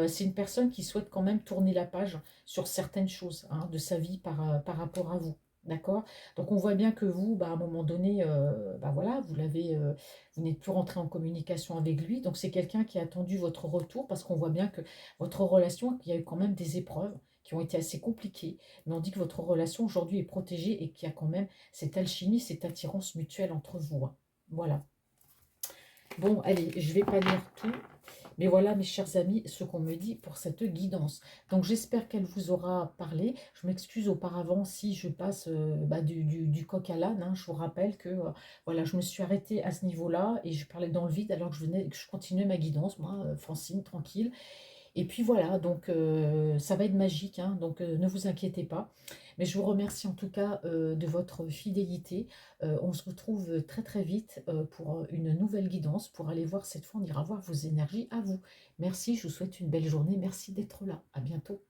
C'est une personne qui souhaite quand même tourner la page sur certaines choses, hein, de sa vie par rapport à vous. D'accord? Donc on voit bien que vous, bah, à un moment donné, bah, voilà, vous n'êtes plus rentré en communication avec lui. Donc c'est quelqu'un qui a attendu votre retour parce qu'on voit bien que votre relation, il y a eu quand même des épreuves qui ont été assez compliquées, mais on dit que votre relation aujourd'hui est protégée et qu'il y a quand même cette alchimie, cette attirance mutuelle entre vous, hein. Voilà. Bon, allez, je ne vais pas lire tout, mais voilà, mes chers amis, ce qu'on me dit pour cette guidance. Donc, j'espère qu'elle vous aura parlé. Je m'excuse auparavant si je passe du coq à l'âne, hein. Je vous rappelle que voilà, je me suis arrêtée à ce niveau-là et je parlais dans le vide alors que je continuais ma guidance, moi, Francine, tranquille. Et puis voilà, donc ça va être magique, hein, donc ne vous inquiétez pas. Mais je vous remercie en tout cas de votre fidélité. On se retrouve très très vite pour une nouvelle guidance, pour aller voir cette fois, on ira voir vos énergies à vous. Merci, je vous souhaite une belle journée. Merci d'être là. À bientôt.